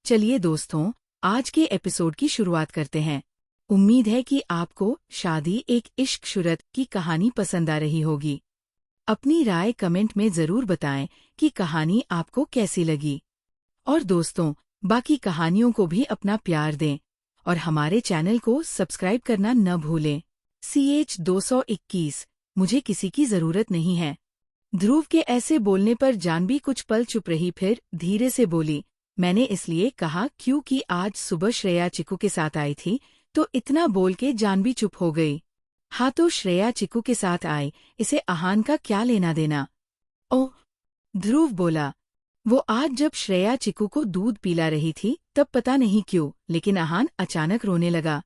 चलिए दोस्तों, आज के एपिसोड की शुरुआत करते हैं। उम्मीद है कि आपको शादी एक इश्क शुरत की कहानी पसंद आ रही होगी। अपनी राय कमेंट में जरूर बताएं कि कहानी आपको कैसी लगी। और दोस्तों, बाकी कहानियों को भी अपना प्यार दें और हमारे चैनल को सब्सक्राइब करना न भूलें। CH 221 मुझे किसी की जरूरत नहीं है। ध्रुव के ऐसे बोलने पर जानवी कुछ पल चुप रही, फिर धीरे से बोली, मैंने इसलिए कहा क्योंकि आज सुबह श्रेया चिकू के साथ आई थी। तो इतना बोल के जानवी चुप हो गई। हाँ, तो श्रेया चिकू के साथ आई, इसे आहान का क्या लेना देना? ओह, ध्रुव बोला। वो आज जब श्रेया चिकू को दूध पिला रही थी तब पता नहीं क्यों, लेकिन आहान अचानक रोने लगा।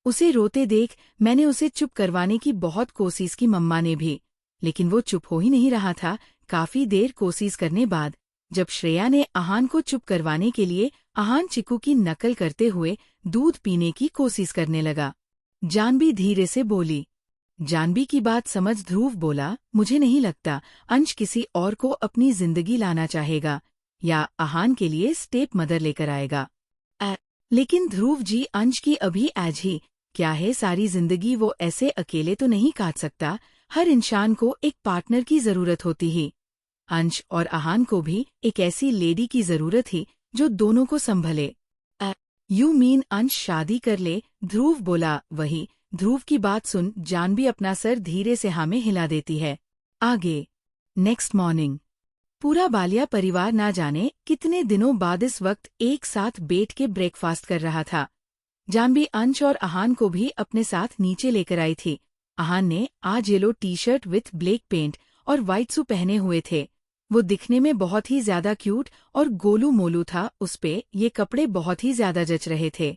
उसे रोते देख मैंने उसे चुप करवाने की बहुत कोशिश की, मम्मा ने भी, लेकिन वो चुप हो ही नहीं रहा था। काफी देर कोशिश करने बाद जब श्रेया ने आहान को चुप करवाने के लिए आहान चिकू की नकल करते हुए दूध पीने की कोशिश करने लगा। जानवी धीरे से बोली। जानवी की बात समझ ध्रुव बोला, मुझे नहीं लगता अंश किसी और को अपनी जिंदगी लाना चाहेगा या आहान के लिए स्टेप मदर लेकर आएगा। लेकिन ध्रुव जी, अंश की अभी एज ही क्या है, सारी जिंदगी वो ऐसे अकेले तो नहीं काट सकता। हर इंसान को एक पार्टनर की जरूरत होती ही। अंश और आहान को भी एक ऐसी लेडी की जरूरत थी जो दोनों को संभले। यू मीन अंश शादी कर ले? ध्रुव बोला। वही। ध्रुव की बात सुन जानवी अपना सर धीरे से हाँ में हिला देती है। आगे। नेक्स्ट मॉर्निंग पूरा बालिया परिवार ना जाने कितने दिनों बाद इस वक्त एक साथ बैठ के ब्रेकफास्ट कर रहा था। जानवी अंश और आहान को भी अपने साथ नीचे लेकर आई थी। आहान ने आज yellow T-shirt with black pant और व्हाइट शू पहने हुए थे। वो दिखने में बहुत ही ज्यादा क्यूट और गोलू मोलू था। उसपे ये कपड़े बहुत ही ज्यादा जच रहे थे।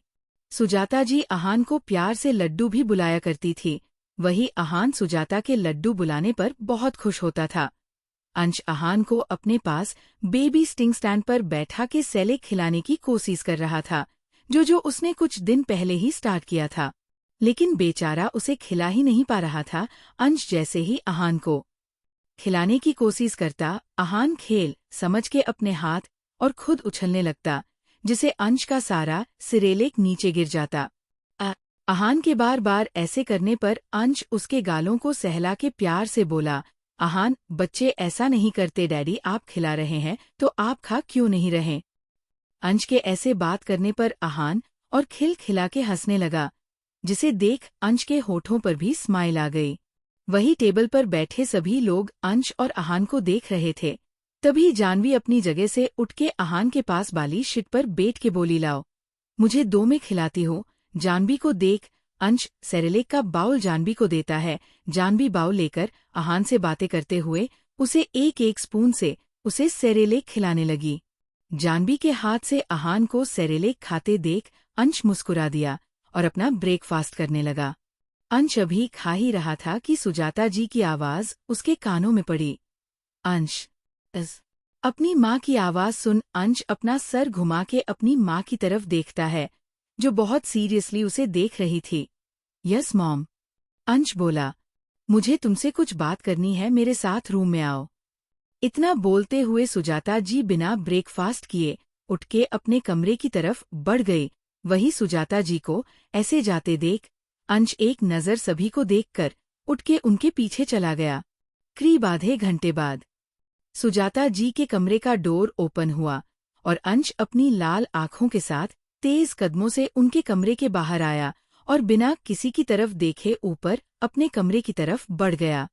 सुजाता जी आहान को प्यार से लड्डू भी बुलाया करती थी। वही आहान सुजाता के लड्डू बुलाने पर बहुत खुश होता था। अंश आहान को अपने पास बेबी स्टिंग स्टैंड पर बैठा के सेलेक खिलाने की कोशिश कर रहा था, जो उसने कुछ दिन पहले ही स्टार्ट किया था, लेकिन बेचारा उसे खिला ही नहीं पा रहा था। अंश जैसे ही आहान को खिलाने की कोशिश करता, आहान खेल समझ के अपने हाथ और खुद उछलने लगता, जिसे अंश का सारा सिरेलेक नीचे गिर जाता। आहान के बार बार ऐसे करने पर अंश उसके गालों को सहला के प्यार से बोला, आहान बच्चे ऐसा नहीं करते डैडी, आप खिला रहे हैं तो आप खा क्यों नहीं रहे? अंश के ऐसे बात करने पर आहान और खिलखिला के हंसने लगा, जिसे देख अंश के होठों पर भी स्माइल आ गई। वही टेबल पर बैठे सभी लोग अंश और आहान को देख रहे थे। तभी जानवी अपनी जगह से उठ के आहान के पास वाली शीट पर बैठ के बोली, लाओ मुझे 2 में खिलाती हो। जानवी को देख अंश सेरेलेक का बाउल जानवी को देता है। जानवी बाउल लेकर आहान से बातें करते हुए उसे एक एक स्पून से उसे सेरेलेक खिलाने लगी। जानवी के हाथ से आहान को सेरेलेक खाते देख अंश मुस्कुरा दिया और अपना ब्रेकफास्ट करने लगा। अंश अभी खा ही रहा था कि सुजाता जी की आवाज उसके कानों में पड़ी। अंश। अपनी माँ की आवाज सुन अंश अपना सर घुमा के अपनी माँ की तरफ देखता है, जो बहुत सीरियसली उसे देख रही थी। यस मॉम, अंश बोला। मुझे तुमसे कुछ बात करनी है, मेरे साथ रूम में आओ। इतना बोलते हुए सुजाता जी बिना ब्रेकफास्ट किए उठ के अपने कमरे की तरफ बढ़ गई। वही सुजाता जी को ऐसे जाते देख अंश एक नज़र सभी को देखकर उठ के उनके पीछे चला गया। करीब आधे घंटे बाद सुजाता जी के कमरे का डोर ओपन हुआ और अंश अपनी लाल आंखों के साथ तेज कदमों से उनके कमरे के बाहर आया और बिना किसी की तरफ देखे ऊपर अपने कमरे की तरफ बढ़ गया।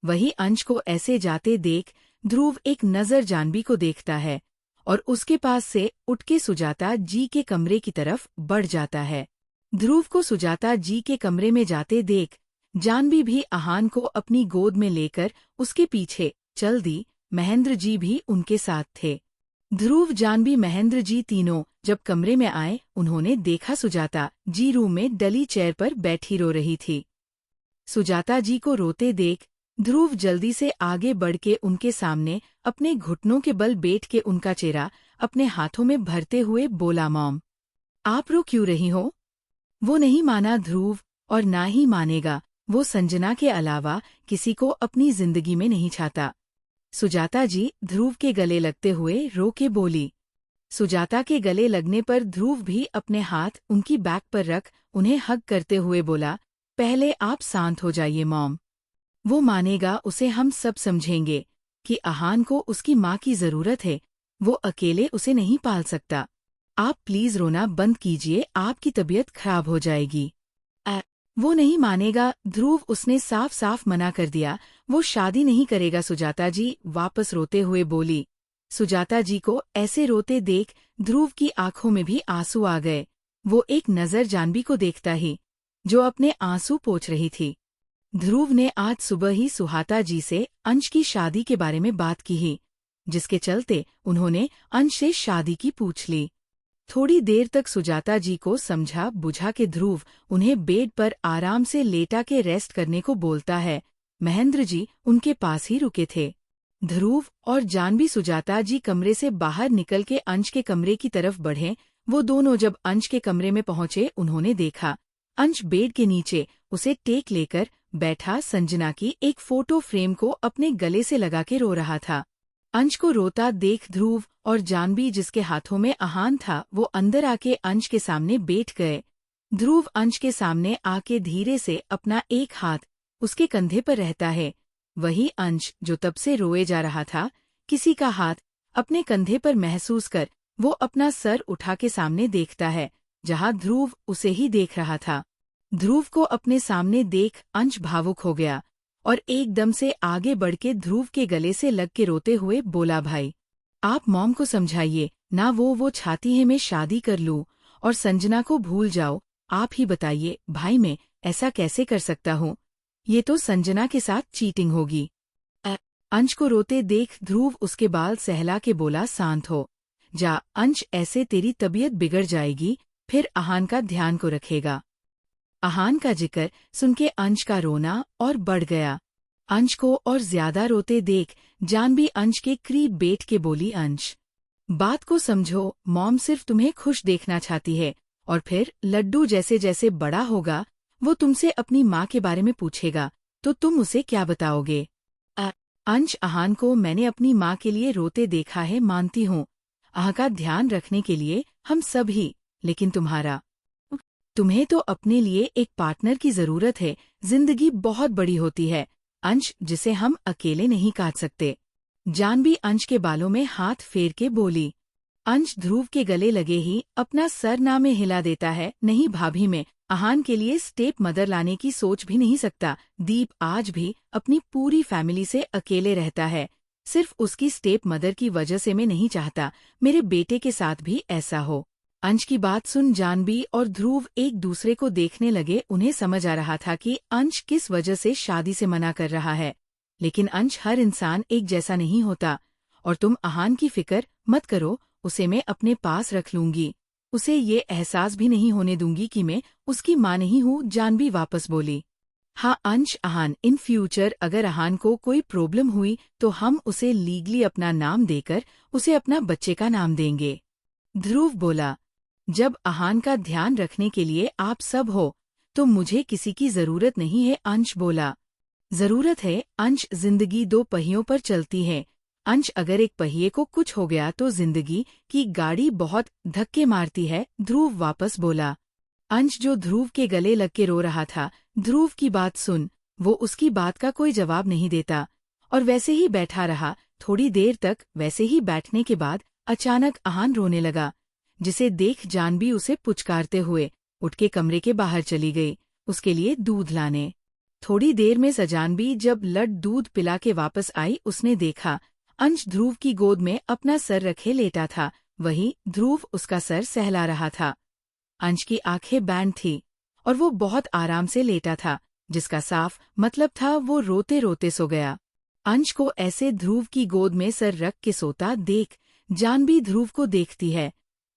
वही अंश को ऐसे जाते देख ध्रुव एक नज़र जानवी को देखता है और उसके पास से उठ के सुजाता जी के कमरे की तरफ बढ़ जाता है। ध्रुव को सुजाता जी के कमरे में जाते देख जानवी भी आहान को अपनी गोद में लेकर उसके पीछे चल दी। महेंद्र जी भी उनके साथ थे। ध्रुव, जानवी, महेंद्र जी तीनों जब कमरे में आए, उन्होंने देखा सुजाता जी रूम में डली चेयर पर बैठी रो रही थी। सुजाता जी को रोते देख ध्रुव जल्दी से आगे बढ़ के उनके सामने अपने घुटनों के बल बैठ के उनका चेहरा अपने हाथों में भरते हुए बोला, मॉम आप रो क्यों रही हो? वो नहीं माना ध्रुव और ना ही मानेगा। वो संजना के अलावा किसी को अपनी जिंदगी में नहीं चाहता। सुजाता जी ध्रुव के गले लगते हुए रो के बोली, सुजाता के गले लगने पर ध्रुव भी अपने हाथ उनकी बैक पर रख उन्हें हग करते हुए बोला, पहले आप शांत हो जाइए मॉम। वो मानेगा, उसे हम सब समझेंगे कि आहान को उसकी माँ की जरूरत है, वो अकेले उसे नहीं पाल सकता। आप प्लीज रोना बंद कीजिए, आपकी तबीयत खराब हो जाएगी। वो नहीं मानेगा ध्रुव, उसने साफ साफ मना कर दिया, वो शादी नहीं करेगा। सुजाता जी वापस रोते हुए बोली। सुजाता जी को ऐसे रोते देख ध्रुव की आंखों में भी आंसू आ गए। वो एक नजर जानवी को देखता ही, जो अपने आंसू पोंछ रही थी। ध्रुव ने आज सुबह ही सुहाता जी से अंश की शादी के बारे में बात की ही, जिसके चलते उन्होंने अंश से शादी की पूछ ली। थोड़ी देर तक सुजाता जी को समझा बुझा के ध्रुव उन्हें बेड पर आराम से लेटा के रेस्ट करने को बोलता है। महेंद्र जी उनके पास ही रुके थे। ध्रुव और जानवी सुजाता जी कमरे से बाहर निकल के अंश के कमरे की तरफ बढ़े। वो दोनों जब अंश के कमरे में पहुंचे, उन्होंने देखा अंश बेड के नीचे उसे टेक लेकर बैठा संजना की एक फोटो फ्रेम को अपने गले से लगा के रो रहा था। अंश को रोता देख ध्रुव और जानवी, जिसके हाथों में आहान था, वो अंदर आके अंश के सामने बैठ गए। ध्रुव अंश के सामने आके धीरे से अपना एक हाथ उसके कंधे पर रहता है। वही अंश जो तब से रोए जा रहा था, किसी का हाथ अपने कंधे पर महसूस कर वो अपना सर उठा के सामने देखता है, जहां ध्रुव उसे ही देख रहा था। ध्रुव को अपने सामने देख अंश भावुक हो गया और एकदम से आगे बढ़ के ध्रुव के गले से लग के रोते हुए बोला, भाई आप मॉम को समझाइए ना, वो चाहती है मैं शादी कर लूं और संजना को भूल जाओ। आप ही बताइए भाई, मैं ऐसा कैसे कर सकता हूँ? ये तो संजना के साथ चीटिंग होगी। अंश को रोते देख ध्रुव उसके बाल सहला के बोला, शांत हो जा अंश, ऐसे तेरी तबीयत बिगड़ जाएगी, फिर आहान का ध्यान को रखेगा। आहान का जिक्र सुन के अंश का रोना और बढ़ गया। अंश को और ज्यादा रोते देख जानवी अंश के करीब बैठ के बोली, अंश बात को समझो, मॉम सिर्फ तुम्हें खुश देखना चाहती है और फिर लड्डू जैसे जैसे बड़ा होगा वो तुमसे अपनी माँ के बारे में पूछेगा तो तुम उसे क्या बताओगे? अंश, आहान को मैंने अपनी माँ के लिए रोते देखा है, मानती हूँ। आह का ध्यान रखने के लिए हम सब ही, लेकिन तुम्हें तो अपने लिए एक पार्टनर की जरूरत है। जिंदगी बहुत बड़ी होती है अंश, जिसे हम अकेले नहीं काट सकते। जानवी अंश के बालों में हाथ फेर के बोली। अंश ध्रुव के गले लगे ही अपना सर ना में हिला देता है, नहीं भाभी, मैं आहान के लिए स्टेप मदर लाने की सोच भी नहीं सकता। दीप आज भी अपनी पूरी फैमिली से अकेले रहता है, सिर्फ उसकी स्टेप मदर की वजह से मैं नहीं चाहता मेरे बेटे के साथ भी ऐसा हो। अंश की बात सुन जानवी और ध्रुव एक दूसरे को देखने लगे। उन्हें समझ आ रहा था कि अंश किस वजह से शादी से मना कर रहा है, लेकिन अंश, हर इंसान एक जैसा नहीं होता और तुम आहान की फिक्र मत करो, उसे मैं अपने पास रख लूंगी। उसे ये एहसास भी नहीं होने दूंगी कि मैं उसकी माँ नहीं हूँ। जानवी वापस बोली, हाँ अंश, आहान इन फ्यूचर अगर आहान को कोई प्रॉब्लम हुई तो हम उसे लीगली अपना नाम देकर उसे अपना बच्चे का नाम देंगे। ध्रुव बोला, जब आहान का ध्यान रखने के लिए आप सब हो तो मुझे किसी की जरूरत नहीं है। अंश बोला, जरूरत है अंश, जिंदगी दो पहियों पर चलती है। अंश, अगर एक पहिए को कुछ हो गया तो जिंदगी की गाड़ी बहुत धक्के मारती है। ध्रुव वापस बोला। अंश, जो ध्रुव के गले लग के रो रहा था, ध्रुव की बात सुन वो उसकी बात का कोई जवाब नहीं देता और वैसे ही बैठा रहा। थोड़ी देर तक वैसे ही बैठने के बाद अचानक आहान रोने लगा, जिसे देख जानवी उसे पुचकारते हुए उठ के कमरे के बाहर चली गई उसके लिए दूध लाने। थोड़ी देर में सजानवी जब लड दूध पिला के वापस आई, उसने देखा अंश ध्रुव की गोद में अपना सर रखे लेटा था। वही ध्रुव उसका सर सहला रहा था। अंश की आंखें बैंड थी और वो बहुत आराम से लेटा था, जिसका साफ मतलब था वो रोते रोते सो गया। अंश को ऐसे ध्रुव की गोद में सर रख के सोता देख जानवी ध्रुव को देखती है,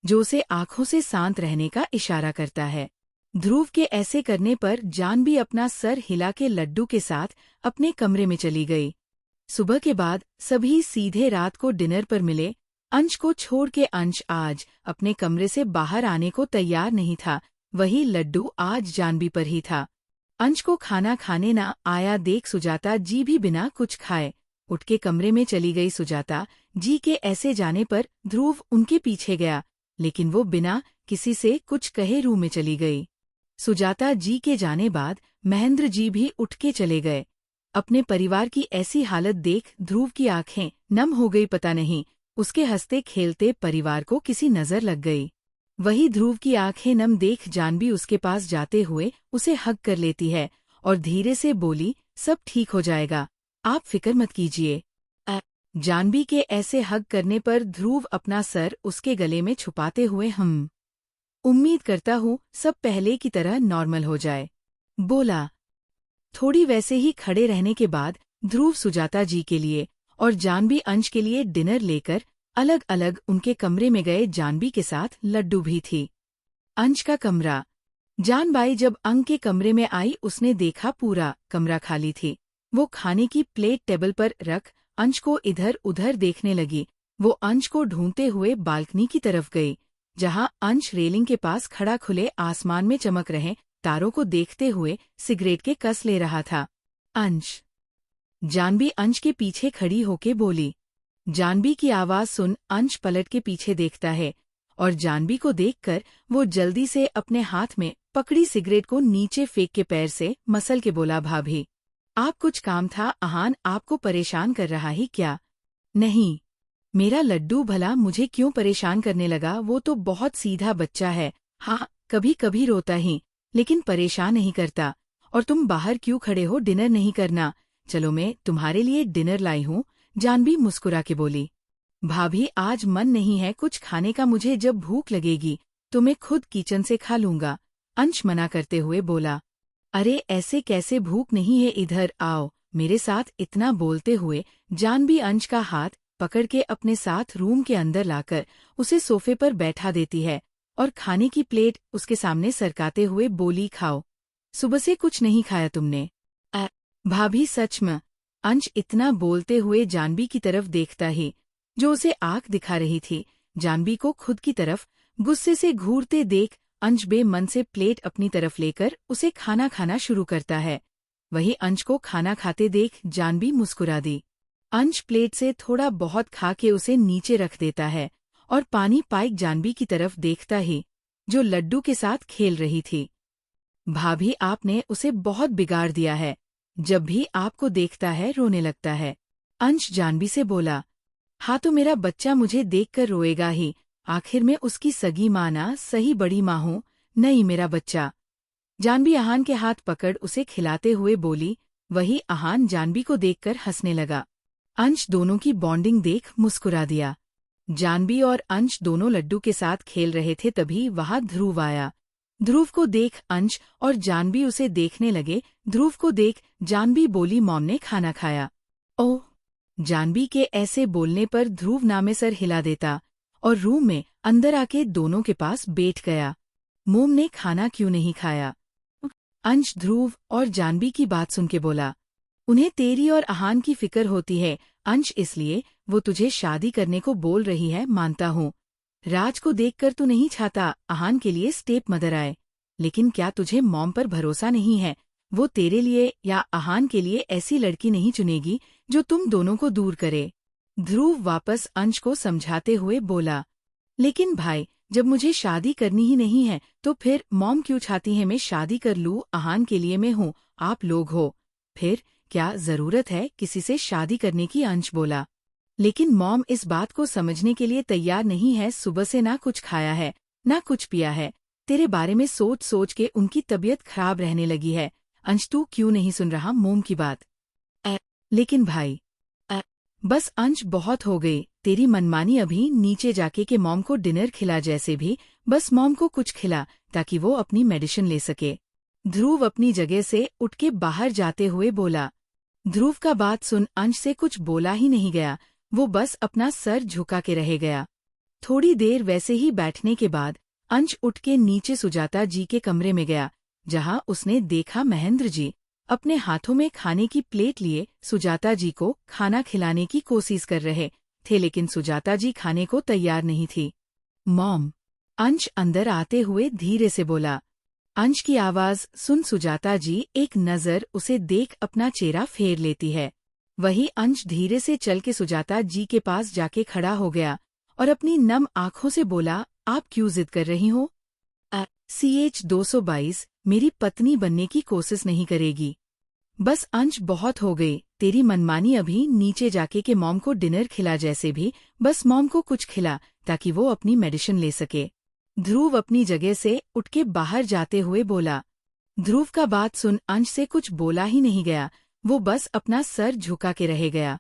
जो उसे आंखों से शांत रहने का इशारा करता है। ध्रुव के ऐसे करने पर जानवी अपना सर हिला के लड्डू के साथ अपने कमरे में चली गई। सुबह के बाद सभी सीधे रात को डिनर पर मिले। अंश को छोड़ के अंश आज अपने कमरे से बाहर आने को तैयार नहीं था। वही लड्डू आज जानवी पर ही था। अंश को खाना खाने ना आया देख सुजाता जी भी बिना कुछ खाए उठ के कमरे में चली गई। सुजाता जी के ऐसे जाने पर ध्रुव उनके पीछे गया, लेकिन वो बिना किसी से कुछ कहे रूम में चली गई। सुजाता जी के जाने बाद महेंद्र जी भी उठ के चले गए। अपने परिवार की ऐसी हालत देख ध्रुव की आंखें नम हो गई। पता नहीं उसके हंसते खेलते परिवार को किसी नजर लग गई। वही ध्रुव की आंखें नम देख जानवी उसके पास जाते हुए उसे हग कर लेती है और धीरे से बोली, सब ठीक हो जाएगा, आप फिक्र मत कीजिए। जानवी के ऐसे हग करने पर ध्रुव अपना सर उसके गले में छुपाते हुए उम्मीद करता हूँ सब पहले की तरह नॉर्मल हो जाए, बोला। थोड़ी वैसे ही खड़े रहने के बाद ध्रुव सुजाता जी के लिए और जानवी अंश के लिए डिनर लेकर अलग अलग उनके कमरे में गए। जानवी के साथ लड्डू भी थी। अंश का कमरा। जानबाई जब अंग के कमरे में आई उसने देखा पूरा कमरा खाली थी। वो खाने की प्लेट टेबल पर रख अंश को इधर उधर देखने लगी। वो अंश को ढूंढते हुए बालकनी की तरफ गई, जहां अंश रेलिंग के पास खड़ा खुले आसमान में चमक रहे तारों को देखते हुए सिगरेट के कस ले रहा था। अंश। जानवी अंश के पीछे खड़ी होके बोली। जानवी की आवाज सुन अंश पलट के पीछे देखता है और जानवी को देखकर वो जल्दी से अपने हाथ में पकड़ी सिगरेट को नीचे फेंक के पैर से मसल के बोला, भाभी आप कुछ काम था? आहान आपको परेशान कर रहा ही क्या? नहीं, मेरा लड्डू भला मुझे क्यों परेशान करने लगा? वो तो बहुत सीधा बच्चा है। हाँ, कभी कभी रोता ही, लेकिन परेशान नहीं करता। और तुम बाहर क्यों खड़े हो? डिनर नहीं करना? चलो मैं तुम्हारे लिए डिनर लाई हूँ, जानवी मुस्कुरा के बोली। भाभी आज मन नहीं है कुछ खाने का, मुझे जब भूख लगेगी तो मैं खुद किचन से खा लूंगा, अंश मना करते हुए बोला। अरे ऐसे कैसे, भूख नहीं है, इधर आओ मेरे साथ। इतना बोलते हुए जानवी अंश का हाथ पकड़ के अपने साथ रूम के अंदर लाकर उसे सोफे पर बैठा देती है और खाने की प्लेट उसके सामने सरकाते हुए बोली, खाओ, सुबह से कुछ नहीं खाया तुमने? भाभी सच में? अंश इतना बोलते हुए जानवी की तरफ देखता ही, जो उसे आंख दिखा रही थी। जानवी को खुद की तरफ गुस्से से घूरते देख अंश बेमन से प्लेट अपनी तरफ लेकर उसे खाना खाना शुरू करता है। वही अंश को खाना खाते देख जानवी मुस्कुरा दी। अंश प्लेट से थोड़ा बहुत खा के उसे नीचे रख देता है और पानी पाइक जानवी की तरफ देखता ही, जो लड्डू के साथ खेल रही थी। भाभी आपने उसे बहुत बिगाड़ दिया है, जब भी आपको देखता है रोने लगता है, अंश जानवी से बोला। हाँ तो मेरा बच्चा मुझे देखकर रोएगा ही, आखिर में उसकी सगी माँ ना सही बड़ी माँ हूँ, नहीं मेरा बच्चा। जानवी आहान के हाथ पकड़ उसे खिलाते हुए बोली। वही आहान जानवी को देखकर हंसने लगा। अंश दोनों की बॉन्डिंग देख मुस्कुरा दिया। जानवी और अंश दोनों लड्डू के साथ खेल रहे थे, तभी वहां ध्रुव आया। ध्रुव को देख अंश और जानवी उसे देखने लगे। ध्रुव को देख जानवी बोली, मॉम ने खाना खाया? ओह। जानवी के ऐसे बोलने पर ध्रुव नामे सर हिला देता और रूम में अंदर आके दोनों के पास बैठ गया। मोम ने खाना क्यों नहीं खाया? अंश ध्रुव और जानवी की बात सुन के बोला। उन्हें तेरी और आहान की फिक्र होती है अंश, इसलिए वो तुझे शादी करने को बोल रही है, मानता हूँ। राज को देखकर तू नहीं चाहता आहान के लिए स्टेप मदर आए, लेकिन क्या तुझे मॉम पर भरोसा नहीं है? वो तेरे लिए या आहान के लिए ऐसी लड़की नहीं चुनेगी जो तुम दोनों को दूर करे। ध्रुव वापस अंश को समझाते हुए बोला। लेकिन भाई, जब मुझे शादी करनी ही नहीं है तो फिर मॉम क्यों चाहती है मैं शादी कर लूं? आहान के लिए मैं हूँ, आप लोग हो, फिर क्या जरूरत है किसी से शादी करने की? अंश बोला। लेकिन मॉम इस बात को समझने के लिए तैयार नहीं है। सुबह से ना कुछ खाया है ना कुछ पिया है, तेरे बारे में सोच सोच के उनकी तबीयत खराब रहने लगी है। अंश तू क्यों नहीं सुन रहा मोम की बात? लेकिन भाई, बस अंश बहुत हो गई तेरी मनमानी। अभी नीचे जाके के मॉम को डिनर खिला, जैसे भी बस मॉम को कुछ खिला ताकि वो अपनी मेडिसिन ले सके। ध्रुव अपनी जगह से उठ के बाहर जाते हुए बोला। ध्रुव का बात सुन अंश से कुछ बोला ही नहीं गया, वो बस अपना सर झुका के रह गया। थोड़ी देर वैसे ही बैठने के बाद अंश उठ के नीचे सुजाता जी के कमरे में गया, जहां उसने देखा महेंद्र जी अपने हाथों में खाने की प्लेट लिए सुजाता जी को खाना खिलाने की कोशिश कर रहे थे, लेकिन सुजाता जी खाने को तैयार नहीं थी। मॉम, अंश अंदर आते हुए धीरे से बोला। अंश की आवाज सुन सुजाता जी एक नजर उसे देख अपना चेहरा फेर लेती है। वही अंश धीरे से चल के सुजाता जी के पास जाके खड़ा हो गया और अपनी नम आंखों से बोला, आप क्यों जिद कर रही हो? CH 222 मेरी पत्नी बनने की कोशिश नहीं करेगी। बस अंश बहुत हो गई, तेरी मनमानी अभी नीचे जाके के मॉम को डिनर खिला, जैसे भी बस मॉम को कुछ खिला ताकि वो अपनी मेडिसिन ले सके। ध्रुव अपनी जगह से उठ के बाहर जाते हुए बोला। ध्रुव का बात सुन अंश से कुछ बोला ही नहीं गया, वो बस अपना सर झुका के रह गया।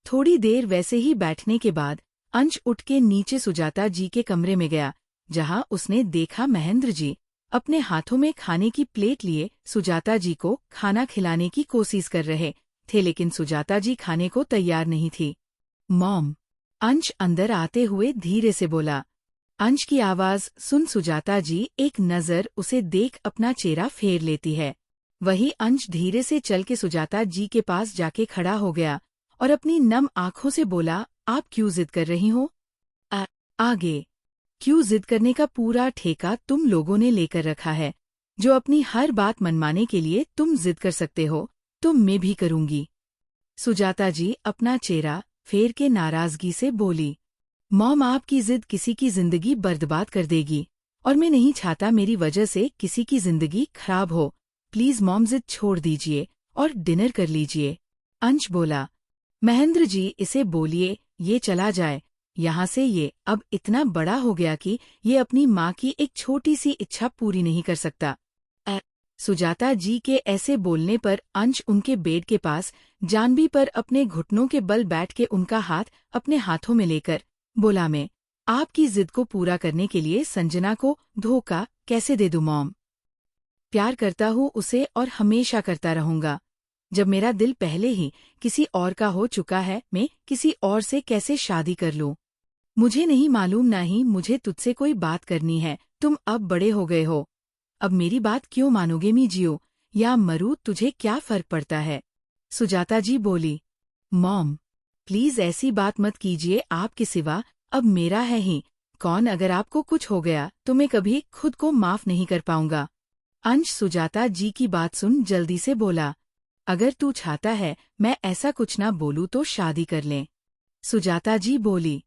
थोड़ी देर वैसे ही बैठने के बाद अंश उठ के नीचे सुजाता जी के कमरे में गया, जहां उसने देखा महेंद्र जी अपने हाथों में खाने की प्लेट लिए सुजाता जी को खाना खिलाने की कोशिश कर रहे थे, लेकिन सुजाता जी खाने को तैयार नहीं थी। मॉम, अंश अंदर आते हुए धीरे से बोला। अंश की आवाज सुन सुजाता जी एक नजर उसे देख अपना चेहरा फेर लेती है। वही अंश धीरे से चल के सुजाता जी के पास जाके खड़ा हो गया और अपनी नम आंखों से बोला, आप क्यों जिद कर रही हो? आगे क्यों जिद करने का पूरा ठेका तुम लोगों ने लेकर रखा है। जो अपनी हर बात मनवाने के लिए तुम जिद कर सकते हो, तो मैं भी करूंगी। सुजाता जी अपना चेहरा फेर के नाराजगी से बोली। मॉम, आपकी जिद किसी की जिंदगी बर्बाद कर देगी और मैं नहीं चाहता मेरी वजह से किसी की जिंदगी खराब हो। प्लीज मॉम, जिद छोड़ दीजिए और डिनर कर लीजिए। अंश बोला। महेंद्र जी, इसे बोलिए ये चला जाए यहाँ से, ये अब इतना बड़ा हो गया कि ये अपनी माँ की एक छोटी सी इच्छा पूरी नहीं कर सकता। सुजाता जी के ऐसे बोलने पर अंश उनके बेड के पास जानवी पर अपने घुटनों के बल बैठ के उनका हाथ अपने हाथों में लेकर बोला, मैं आपकी जिद को पूरा करने के लिए संजना को धोखा कैसे दे दूं मॉम? प्यार करता हूँ उसे और हमेशा करता रहूंगा। जब मेरा दिल पहले ही किसी और का हो चुका है, मैं किसी और से कैसे शादी कर लूं? मुझे नहीं मालूम, ना ही मुझे तुझसे कोई बात करनी है। तुम अब बड़े हो गए हो, अब मेरी बात क्यों मानोगे? मैं जियो या मरूं, तुझे क्या फर्क पड़ता है? सुजाता जी बोली। मॉम, प्लीज ऐसी बात मत कीजिए, आपके सिवा अब मेरा है ही कौन? अगर आपको कुछ हो गया तो मैं कभी खुद को माफ नहीं कर पाऊंगा। अंश सुजाता जी की बात सुन जल्दी से बोला, अगर तू चाहता है मैं ऐसा कुछ ना बोलूं तो शादी कर लें। सुजाता जी बोली।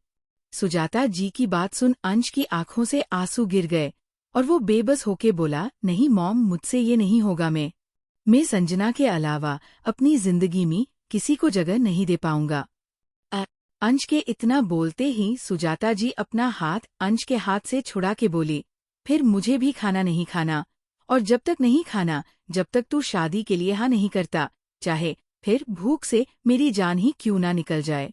सुजाता जी की बात सुन अंश की आंखों से आंसू गिर गए और वो बेबस होके बोला, नहीं मॉम, मुझसे ये नहीं होगा। मैं संजना के अलावा अपनी जिंदगी में किसी को जगह नहीं दे पाऊंगा। अंश के इतना बोलते ही सुजाता जी अपना हाथ अंश के हाथ से छुड़ा के बोली, फिर मुझे भी खाना नहीं खाना, और जब तक नहीं खाना जब तक तू शादी के लिए हाँ नहीं करता, चाहे फिर भूख से मेरी जान ही क्यों ना निकल जाए।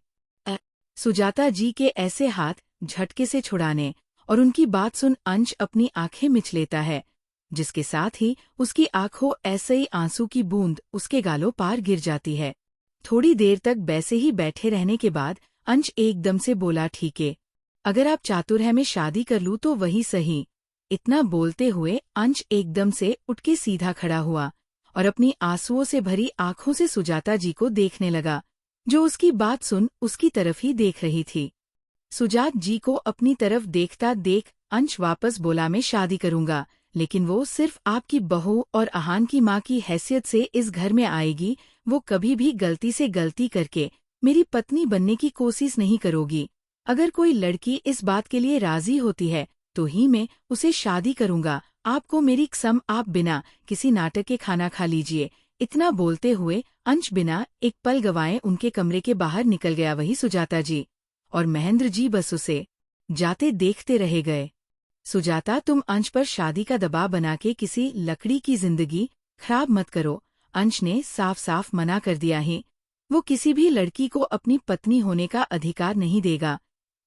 सुजाता जी के ऐसे हाथ झटके से छुड़ाने और उनकी बात सुन अंश अपनी आंखें मिच लेता है, जिसके साथ ही उसकी आंखों ऐसे ही आंसू की बूंद उसके गालों पार गिर जाती है। थोड़ी देर तक वैसे ही बैठे रहने के बाद अंश एकदम से बोला, ठीक है, अगर आप चातुर हैं मैं शादी कर लूं तो वही सही। इतना बोलते हुए अंश एकदम से उठ के सीधा खड़ा हुआ और अपनी आंसुओं से भरी आंखों से सुजाता जी को देखने लगा, जो उसकी बात सुन उसकी तरफ ही देख रही थी। सुजात जी को अपनी तरफ देखता देख अंश वापस बोला, मैं शादी करूंगा, लेकिन वो सिर्फ आपकी बहू और अहान की माँ की हैसियत से इस घर में आएगी। वो कभी भी गलती से गलती करके मेरी पत्नी बनने की कोशिश नहीं करोगी। अगर कोई लड़की इस बात के लिए राजी होती है तो ही मैं उसे शादी करूंगा। आपको मेरी कसम, आप बिना किसी नाटक के खाना खा लीजिए। इतना बोलते हुए अंश बिना एक पल गवाए उनके कमरे के बाहर निकल गया। वही सुजाता जी और महेंद्र जी बस उसे जाते देखते रह गए। सुजाता, तुम अंश पर शादी का दबाव बना के किसी लकड़ी की जिंदगी खराब मत करो। अंश ने साफ साफ मना कर दिया है, वो किसी भी लड़की को अपनी पत्नी होने का अधिकार नहीं देगा।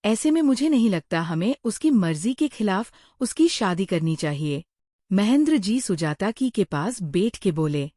ऐसे में मुझे नहीं लगता हमें उसकी मर्जी के खिलाफ उसकी शादी करनी चाहिए। महेंद्र जी सुजाता की के पास बैठ के बोले,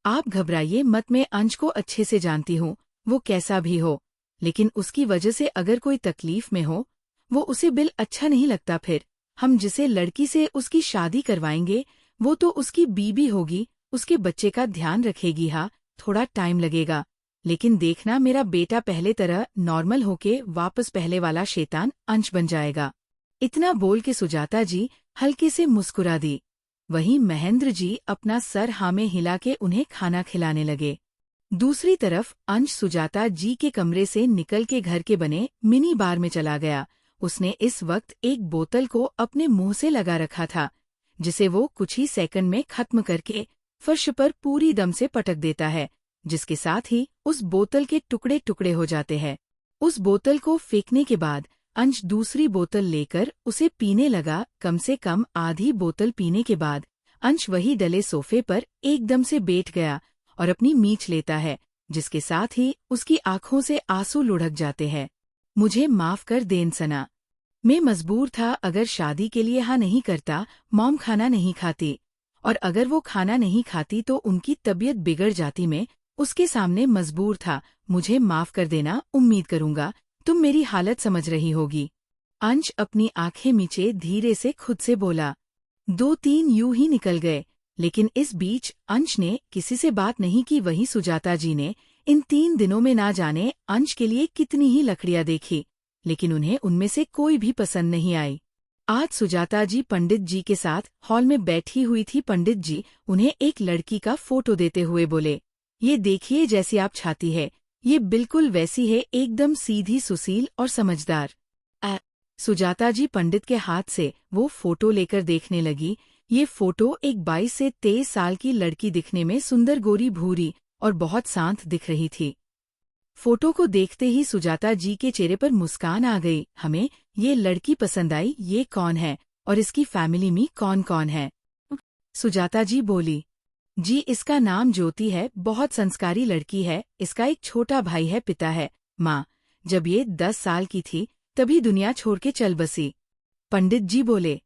आप घबराइए मत, मैं अंश को अच्छे से जानती हूँ, वो कैसा भी हो, लेकिन उसकी वजह से अगर कोई तकलीफ में हो, वो उसे बिल अच्छा नहीं लगता। फिर हम जिसे लड़की से उसकी शादी करवाएंगे वो तो उसकी बीबी होगी, उसके बच्चे का ध्यान रखेगी। हाँ, थोड़ा टाइम लगेगा, लेकिन देखना मेरा बेटा पहले तरह नॉर्मल होके वापस पहले वाला शैतान अंश बन जाएगा। इतना बोल के सुजाता जी हल्के से मुस्कुरा दी। वहीं महेंद्र जी अपना सर हाँ में हिला के उन्हें खाना खिलाने लगे। दूसरी तरफ अंश सुजाता जी के कमरे से निकल के घर के बने मिनी बार में चला गया। उसने इस वक्त एक बोतल को अपने मुंह से लगा रखा था, जिसे वो कुछ ही सेकंड में खत्म करके फर्श पर पूरी दम से पटक देता है, जिसके साथ ही उस बोतल के टुकड़े टुकड़े हो जाते हैं। उस बोतल को फेंकने के बाद अंश दूसरी बोतल लेकर उसे पीने लगा। कम से कम आधी बोतल पीने के बाद अंश वही डले सोफे पर एकदम से बैठ गया और अपनी मींच लेता है, जिसके साथ ही उसकी आंखों से आंसू लुढ़क जाते हैं। मुझे माफ कर देन सना, मैं मजबूर था। अगर शादी के लिए हाँ नहीं करता, मॉम खाना नहीं खाती, और अगर वो खाना नहीं खाती तो उनकी तबीयत बिगड़ जाती। मैं उसके सामने मजबूर था। मुझे माफ कर देना, उम्मीद करूंगा तुम मेरी हालत समझ रही होगी। अंश अपनी आंखें मीचे धीरे से खुद से बोला। 2-3 यूं ही निकल गए, लेकिन इस बीच अंश ने किसी से बात नहीं की। वही सुजाता जी ने इन 3 दिनों में ना जाने अंश के लिए कितनी ही लकड़ियां देखी, लेकिन उन्हें उनमें से कोई भी पसंद नहीं आई। आज सुजाता जी पंडित जी के साथ हॉल में बैठी हुई थी। पंडित जी उन्हें एक लड़की का फोटो देते हुए बोले, ये देखिए जैसी आप चाहती है, ये बिल्कुल वैसी है, एकदम सीधी, सुशील और समझदार। सुजाता जी पंडित के हाथ से वो फोटो लेकर देखने लगी। ये फोटो एक 22 से 23 साल की लड़की दिखने में सुंदर, गोरी, भूरी और बहुत शांत दिख रही थी। फोटो को देखते ही सुजाता जी के चेहरे पर मुस्कान आ गई। हमें ये लड़की पसंद आई। ये कौन है और इसकी फैमिली में कौन कौन है? सुजाता जी बोली, जी इसका नाम ज्योति है, बहुत संस्कारी लड़की है। इसका एक छोटा भाई है, पिता है। माँ जब ये 10 साल की थी तभी दुनिया छोड़ के चल बसी। पंडित जी बोले।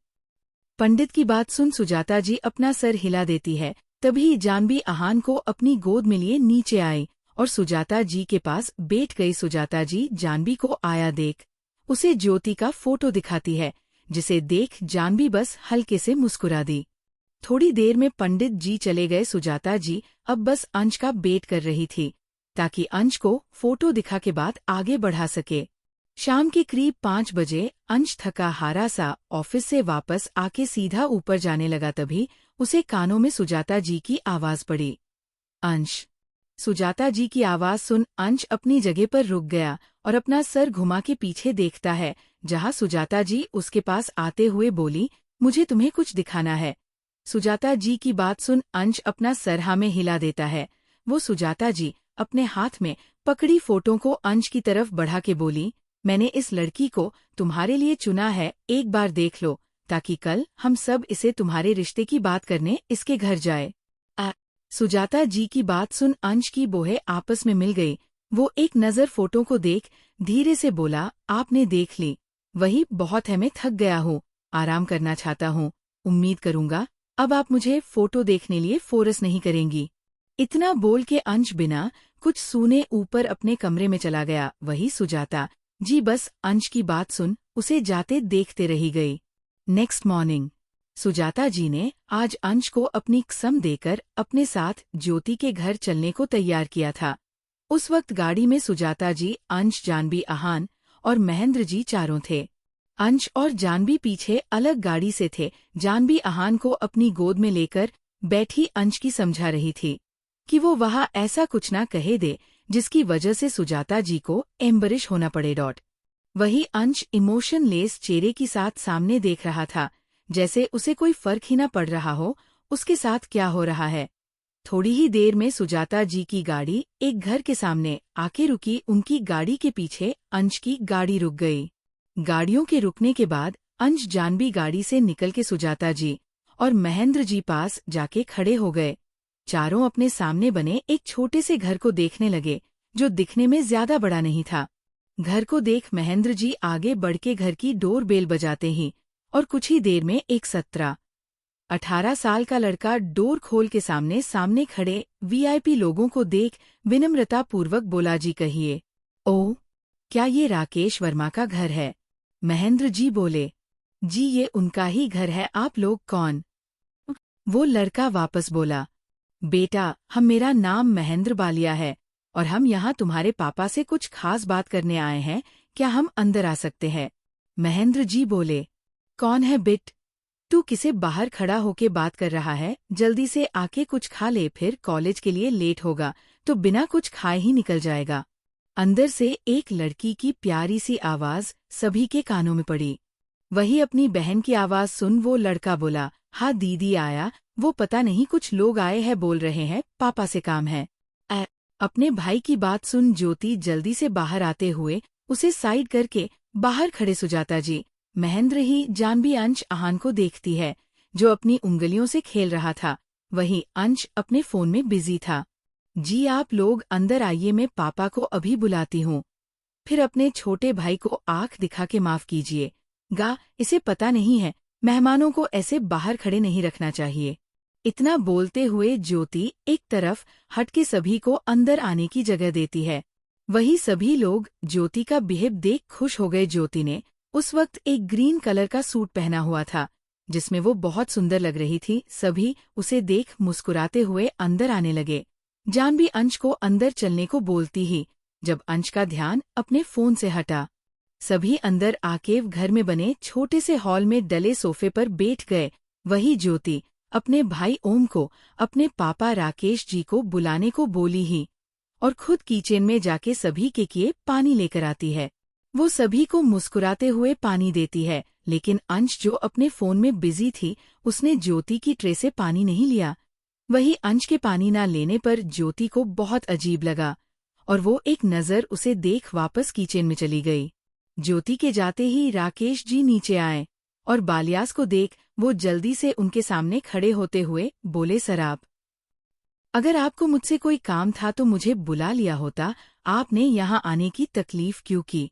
पंडित की बात सुन सुजाता जी अपना सर हिला देती है। तभी जानवी आहान को अपनी गोद में लिए नीचे आई और सुजाता जी के पास बैठ गई। सुजाता जी जानवी को आया देख उसे ज्योति का फोटो दिखाती है, जिसे देख जानवी बस हल्के से मुस्कुरा दी। थोड़ी देर में पंडित जी चले गए। सुजाता जी अब बस अंश का वेट कर रही थी, ताकि अंश को फोटो दिखा के बाद आगे बढ़ा सके। शाम के करीब 5 बजे अंश थका हारा सा ऑफिस से वापस आके सीधा ऊपर जाने लगा। तभी उसे कानों में सुजाता जी की आवाज पड़ी। अंश। सुजाता जी की आवाज सुन अंश अपनी जगह पर रुक गया और अपना सर घुमा के पीछे देखता है, जहां सुजाता जी उसके पास आते हुए बोली, मुझे तुम्हें कुछ दिखाना है। सुजाता जी की बात सुन अंश अपना सर हाँ में हिला देता है। वो सुजाता जी अपने हाथ में पकड़ी फोटो को अंश की तरफ बढ़ा के बोली, मैंने इस लड़की को तुम्हारे लिए चुना है, एक बार देख लो, ताकि कल हम सब इसे तुम्हारे रिश्ते की बात करने इसके घर जाए। सुजाता जी की बात सुन अंश की बोहे आपस में मिल गई। वो एक नज़र फोटो को देख धीरे से बोला, आपने देख ली, वही बहुत है, मैं थक गया हूँ, आराम करना चाहता हूँ। उम्मीद करूंगा अब आप मुझे फोटो देखने लिए फोर्स नहीं करेंगी। इतना बोल के अंश बिना कुछ सुने ऊपर अपने कमरे में चला गया। वही सुजाता जी बस अंश की बात सुन उसे जाते देखते रही गई। नेक्स्ट मॉर्निंग सुजाता जी ने आज अंश को अपनी कसम देकर अपने साथ ज्योति के घर चलने को तैयार किया था। उस वक्त गाड़ी में सुजाता जी, अंश, जानवी आहान और महेंद्र जी चारों थे। अंश और जानवी पीछे अलग गाड़ी से थे। जानवी आहान को अपनी गोद में लेकर बैठी अंश की समझा रही थी कि वो वहाँ ऐसा कुछ ना कहे दे जिसकी वजह से सुजाता जी को एम्बरिश होना पड़े। वही अंश इमोशनलेस चेहरे के साथ सामने देख रहा था, जैसे उसे कोई फर्क ही न पड़ रहा हो उसके साथ क्या हो रहा है। थोड़ी ही देर में सुजाता जी की गाड़ी एक घर के सामने आके रुकी। उनकी गाड़ी के पीछे अंश की गाड़ी रुक गई। गाड़ियों के रुकने के बाद अंश, जानवी गाड़ी से निकल के सुजाता जी और महेंद्र जी पास जाके खड़े हो गए। चारों अपने सामने बने एक छोटे से घर को देखने लगे, जो दिखने में ज्यादा बड़ा नहीं था। घर को देख महेंद्र जी आगे बढ़ के घर की डोर बेल बजाते ही और कुछ ही देर में एक 17-18 साल का लड़का डोर खोल के सामने सामने खड़े वीआईपी लोगों को देख विनम्रता पूर्वक बोला, जी कहिए। ओह, क्या ये राकेश वर्मा का घर है? महेंद्र जी बोले, जी ये उनका ही घर है। आप लोग कौन? वो लड़का वापस बोला, बेटा मेरा नाम महेंद्र बालिया है और हम यहाँ तुम्हारे पापा से कुछ खास बात करने आए हैं, क्या हम अंदर आ सकते हैं? महेंद्र जी बोले, कौन है बिट? तू किसे बाहर खड़ा होके बात कर रहा है? जल्दी से आके कुछ खा ले, फिर कॉलेज के लिए लेट होगा। तो बिना कुछ खाए ही निकल जाएगा। अंदर से एक लड़की की प्यारी सी आवाज सभी के कानों में पड़ी। वही अपनी बहन की आवाज सुन वो लड़का बोला, हाँ दीदी आया, वो पता नहीं कुछ लोग आए हैं बोल रहे हैं, पापा से काम है। अपने भाई की बात सुन ज्योति जल्दी से बाहर आते हुए उसे साइड करके बाहर खड़े सुजाता जी, महेंद्र ही जानबी अंश आहान को देखती है, जो अपनी उंगलियों से खेल रहा था। वहीं अंश अपने फोन में बिजी था। जी आप लोग अंदर आइए, मैं पापा को अभी बुलाती हूँ। फिर अपने छोटे भाई को आंख दिखा के माफ कीजिए गा, इसे पता नहीं है मेहमानों को ऐसे बाहर खड़े नहीं रखना चाहिए। इतना बोलते हुए ज्योति एक तरफ हटके सभी को अंदर आने की जगह देती है। वही सभी लोग ज्योति का बिहेव देख खुश हो गए। ज्योति ने उस वक्त एक ग्रीन कलर का सूट पहना हुआ था, जिसमें वो बहुत सुंदर लग रही थी। सभी उसे देख मुस्कुराते हुए अंदर आने लगे। जानबी अंश को अंदर चलने को बोलती ही जब अंश का ध्यान अपने फोन से हटा, सभी अंदर आके घर में बने छोटे से हॉल में डले सोफे पर बैठ गए। वही ज्योति अपने भाई ओम को अपने पापा राकेश जी को बुलाने को बोली ही और खुद किचन में जाके सभी के लिए पानी लेकर आती है। वो सभी को मुस्कुराते हुए पानी देती है, लेकिन अंश जो अपने फोन में बिजी थी उसने ज्योति की ट्रे से पानी नहीं लिया। वही अंश के पानी ना लेने पर ज्योति को बहुत अजीब लगा और वो एक नज़र उसे देख वापस किचन में चली गई। ज्योति के जाते ही राकेश जी नीचे आए और बालियास को देख वो जल्दी से उनके सामने खड़े होते हुए बोले, सर आप, अगर आपको मुझसे कोई काम था तो मुझे बुला लिया होता, आपने यहाँ आने की तकलीफ क्यों की?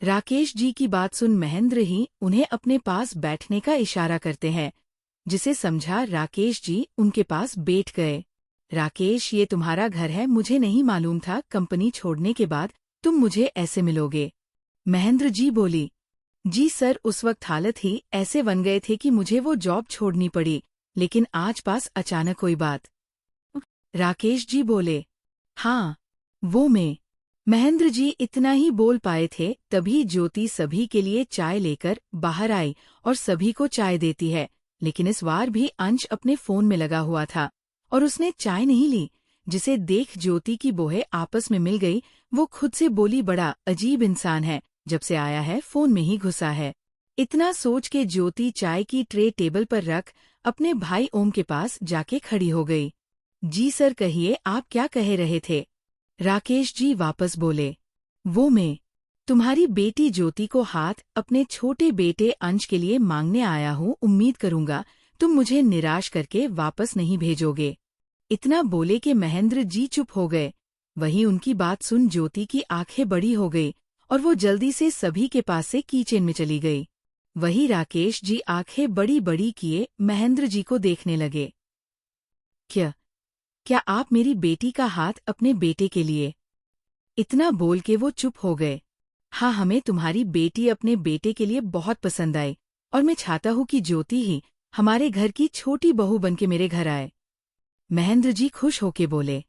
राकेश जी की बात सुन महेंद्र ही उन्हें अपने पास बैठने का इशारा करते हैं, जिसे समझा राकेश जी उनके पास बैठ गए। राकेश, ये तुम्हारा घर है, मुझे नहीं मालूम था कंपनी छोड़ने के बाद तुम मुझे ऐसे मिलोगे। महेंद्र जी बोली, जी सर, उस वक्त हालत ही ऐसे बन गए थे कि मुझे वो जॉब छोड़नी पड़ी, लेकिन आज पास अचानक कोई बात। राकेश जी बोले, हाँ वो मैं। महेंद्र जी इतना ही बोल पाए थे तभी ज्योति सभी के लिए चाय लेकर बाहर आई और सभी को चाय देती है, लेकिन इस बार भी अंश अपने फोन में लगा हुआ था और उसने चाय नहीं ली, जिसे देख ज्योति की बूहें आपस में मिल गई। वो खुद से बोली, बड़ा अजीब इंसान है, जब से आया है फोन में ही घुसा है। इतना सोच के ज्योति चाय की ट्रे टेबल पर रख अपने भाई ओम के पास जाके खड़ी हो गई। जी सर, कहिए आप क्या कह रहे थे? राकेश जी वापस बोले, वो मैं तुम्हारी बेटी ज्योति को हाथ अपने छोटे बेटे अंश के लिए मांगने आया हूँ। उम्मीद करूंगा तुम मुझे निराश करके वापस नहीं भेजोगे। इतना बोले कि महेंद्र जी चुप हो गए। वहीं उनकी बात सुन ज्योति की आंखें बड़ी हो गई और वो जल्दी से सभी के पास से किचन में चली गई। वही राकेश जी आंखें बड़ी बड़ी किए महेंद्र जी को देखने लगे। क्या आप मेरी बेटी का हाथ अपने बेटे के लिए? इतना बोल के वो चुप हो गए। हाँ, हमें तुम्हारी बेटी अपने बेटे के लिए बहुत पसंद आई और मैं चाहता हूँ कि ज्योति ही हमारे घर की छोटी बहू बनके मेरे घर आए। महेंद्र जी खुश होके बोले।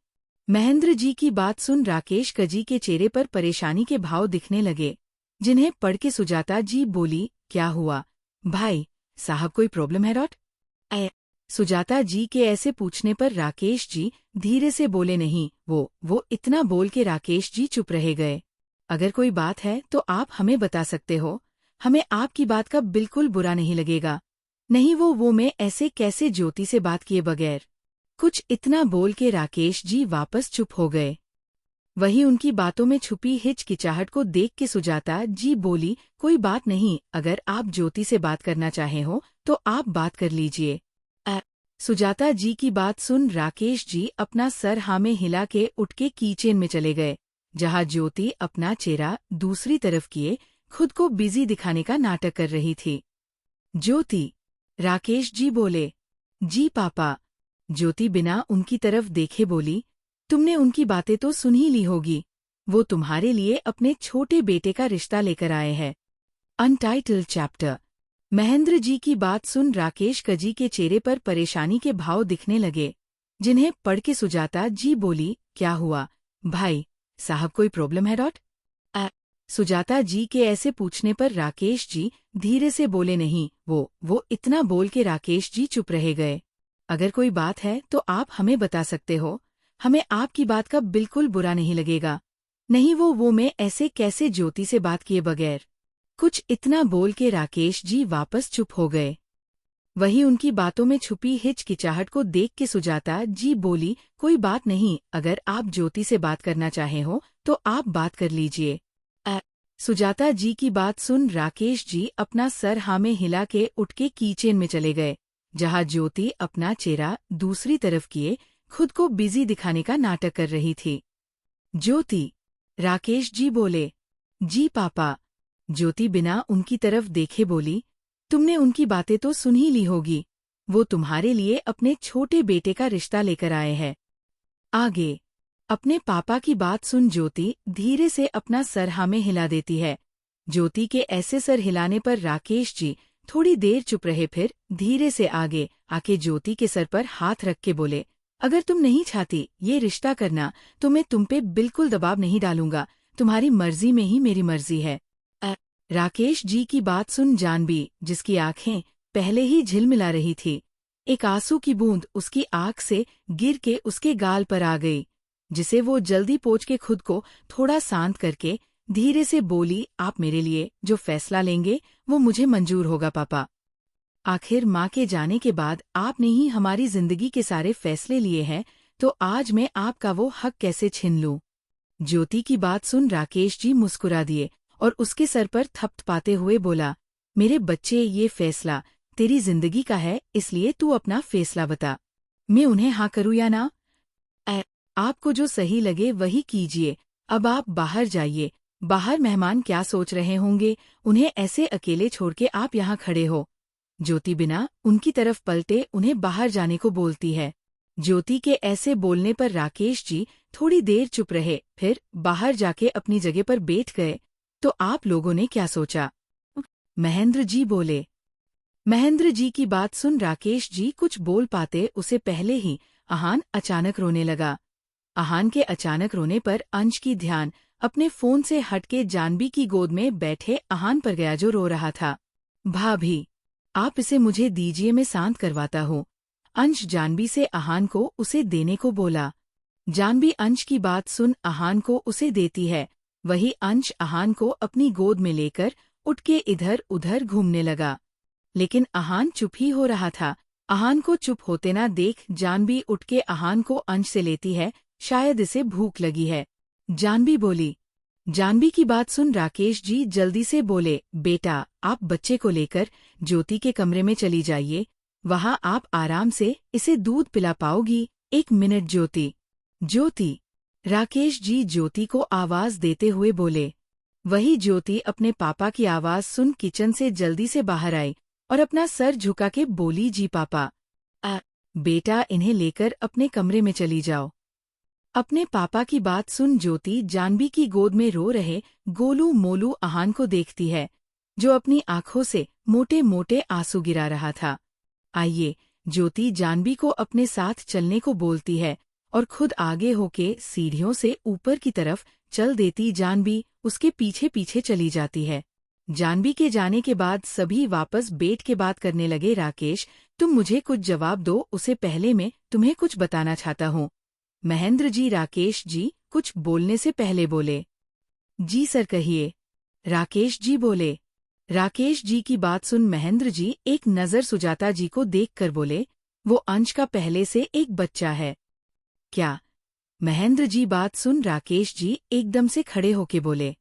महेंद्र जी की बात सुन राकेश जी के चेहरे पर परेशानी के भाव दिखने लगे, जिन्हें पढ़ के सुजाता जी बोली, क्या हुआ भाई साहब, कोई प्रॉब्लम है? सुजाता जी के ऐसे पूछने पर राकेश जी धीरे से बोले, नहीं, वो इतना बोल के राकेश जी चुप रह गए। अगर कोई बात है तो आप हमें बता सकते हो, हमें आपकी बात का बिल्कुल बुरा नहीं लगेगा। नहीं, वो मैं ऐसे कैसे ज्योति से बात किए बगैर? कुछ इतना बोल के राकेश जी वापस चुप हो गए। वही उनकी बातों में छुपी हिचकिचाहट को देख के सुजाता जी बोली, कोई बात नहीं, अगर आप ज्योति से बात करना चाहे हो तो आप बात कर लीजिए। सुजाता जी की बात सुन राकेश जी अपना सर हाँ में हिला के उठ के किचन में चले गए, जहाँ ज्योति अपना चेहरा दूसरी तरफ किए खुद को बिजी दिखाने का नाटक कर रही थी। ज्योति, राकेश जी बोले, जी पापा। ज्योति बिना उनकी तरफ देखे बोली, तुमने उनकी बातें तो सुन ही ली होगी, वो तुम्हारे लिए अपने छोटे बेटे का रिश्ता लेकर आए हैं। Untitled chapter. महेंद्र जी की बात सुन राकेश जी के चेहरे पर परेशानी के भाव दिखने लगे, जिन्हें पढ़ के सुजाता जी बोली, क्या हुआ भाई साहब, कोई प्रॉब्लम है? सुजाता जी के ऐसे पूछने पर राकेश जी धीरे से बोले, नहीं, वो इतना बोल के राकेश जी चुप रह गए। अगर कोई बात है तो आप हमें बता सकते हो, हमें आपकी बात का बिल्कुल बुरा नहीं लगेगा। नहीं वो मैं ऐसे कैसे ज्योति से बात किए बगैर। कुछ इतना बोल के राकेश जी वापस चुप हो गए। वही उनकी बातों में छुपी हिचकिचाहट को देख के सुजाता जी बोली, कोई बात नहीं, अगर आप ज्योति से बात करना चाहे हो तो आप बात कर लीजिए। सुजाता जी की बात सुन राकेश जी अपना सर हाँ में हिला के उठ के किचन में चले गए, जहाँ ज्योति अपना चेहरा दूसरी तरफ किए खुद को बिजी दिखाने का नाटक कर रही थी। ज्योति, राकेश जी बोले। जी पापा। ज्योति बिना उनकी तरफ देखे बोली, तुमने उनकी बातें तो सुन ही ली होगी, वो तुम्हारे लिए अपने छोटे बेटे का रिश्ता लेकर आए हैं। आगे अपने पापा की बात सुन ज्योति धीरे से अपना सर हाँ में हिला देती है। ज्योति के ऐसे सर हिलाने पर राकेश जी थोड़ी देर चुप रहे, फिर धीरे से आगे आके ज्योति के सर पर हाथ रख के बोले, अगर तुम नहीं चाहती ये रिश्ता करना तो मैं तुम पे बिल्कुल दबाव नहीं डालूंगा, तुम्हारी मर्जी में ही मेरी मर्जी है। राकेश जी की बात सुन जानवी, जिसकी आंखें पहले ही झिलमिला रही थी, एक आंसू की बूंद उसकी आंख से गिर के उसके गाल पर आ गई, जिसे वो जल्दी पोंछ के खुद को थोड़ा शांत करके धीरे से बोली, आप मेरे लिए जो फैसला लेंगे वो मुझे मंजूर होगा पापा। आखिर माँ के जाने के बाद आपने ही हमारी जिंदगी के सारे फैसले लिए हैं, तो आज मैं आपका वो हक कैसे छीन लूं। ज्योति की बात सुन राकेश जी मुस्कुरा दिए और उसके सर पर थपथपाते हुए बोला, मेरे बच्चे, ये फैसला तेरी जिंदगी का है, इसलिए तू अपना फैसला बता, मैं उन्हें हाँ करूँ या ना। आपको जो सही लगे वही कीजिए, अब आप बाहर जाइए, बाहर मेहमान क्या सोच रहे होंगे, उन्हें ऐसे अकेले छोड़ के आप यहाँ खड़े हो। ज्योति बिना उनकी तरफ पलटे उन्हें बाहर जाने को बोलती है। ज्योति के ऐसे बोलने पर राकेश जी थोड़ी देर चुप रहे, फिर बाहर जाके अपनी जगह पर बैठ गए। तो आप लोगों ने क्या सोचा? महेंद्र जी बोले। महेंद्र जी की बात सुन राकेश जी कुछ बोल पाते उसे पहले ही आहान अचानक रोने लगा। आहान के अचानक रोने पर अंश की ध्यान अपने फोन से हटके जानवी की गोद में बैठे आहान पर गया, जो रो रहा था। भाभी, आप इसे मुझे दीजिए, मैं शांत करवाता हूँ। अंश जानवी से आहान को उसे देने को बोला। जानवी अंश की बात सुन आहान को उसे देती है। वही अंश आहान को अपनी गोद में लेकर उठ के इधर उधर घूमने लगा, लेकिन आहान चुप ही हो रहा था। आहान को चुप होते ना देख जानवी उठ के आहान को अंश से लेती है, शायद इसे भूख लगी है। जानवी बोली। जानवी की बात सुन राकेश जी जल्दी से बोले, बेटा आप बच्चे को लेकर ज्योति के कमरे में चली जाइए, वहां आप आराम से इसे दूध पिला पाओगी। 1 मिनट ज्योति। ज्योति। राकेश जी ज्योति को आवाज देते हुए बोले। वही ज्योति अपने पापा की आवाज सुन किचन से जल्दी से बाहर आई और अपना सर झुका के बोली, जी पापा। बेटा इन्हें लेकर अपने कमरे में चली जाओ। अपने पापा की बात सुन ज्योति जानवी की गोद में रो रहे गोलू मोलू आहान को देखती है, जो अपनी आंखों से मोटे मोटे आंसू गिरा रहा था। आइए, ज्योति जानवी को अपने साथ चलने को बोलती है और खुद आगे होके सीढ़ियों से ऊपर की तरफ चल देती जानवी उसके पीछे पीछे चली जाती है। जानवी के जाने के बाद सभी वापस बैठ के बात करने लगे। राकेश, तुम मुझे कुछ जवाब दो, उसे पहले मैं तुम्हें कुछ बताना चाहता हूँ। महेंद्र जी राकेश जी कुछ बोलने से पहले बोले। जी सर कहिए। राकेश जी बोले। राकेश जी की बात सुन महेंद्र जी एक नज़र सुजाता जी को देखकर बोले, वो अंश का पहले से एक बच्चा है क्या? महेंद्र जी बात सुन राकेश जी एकदम से खड़े होके बोले।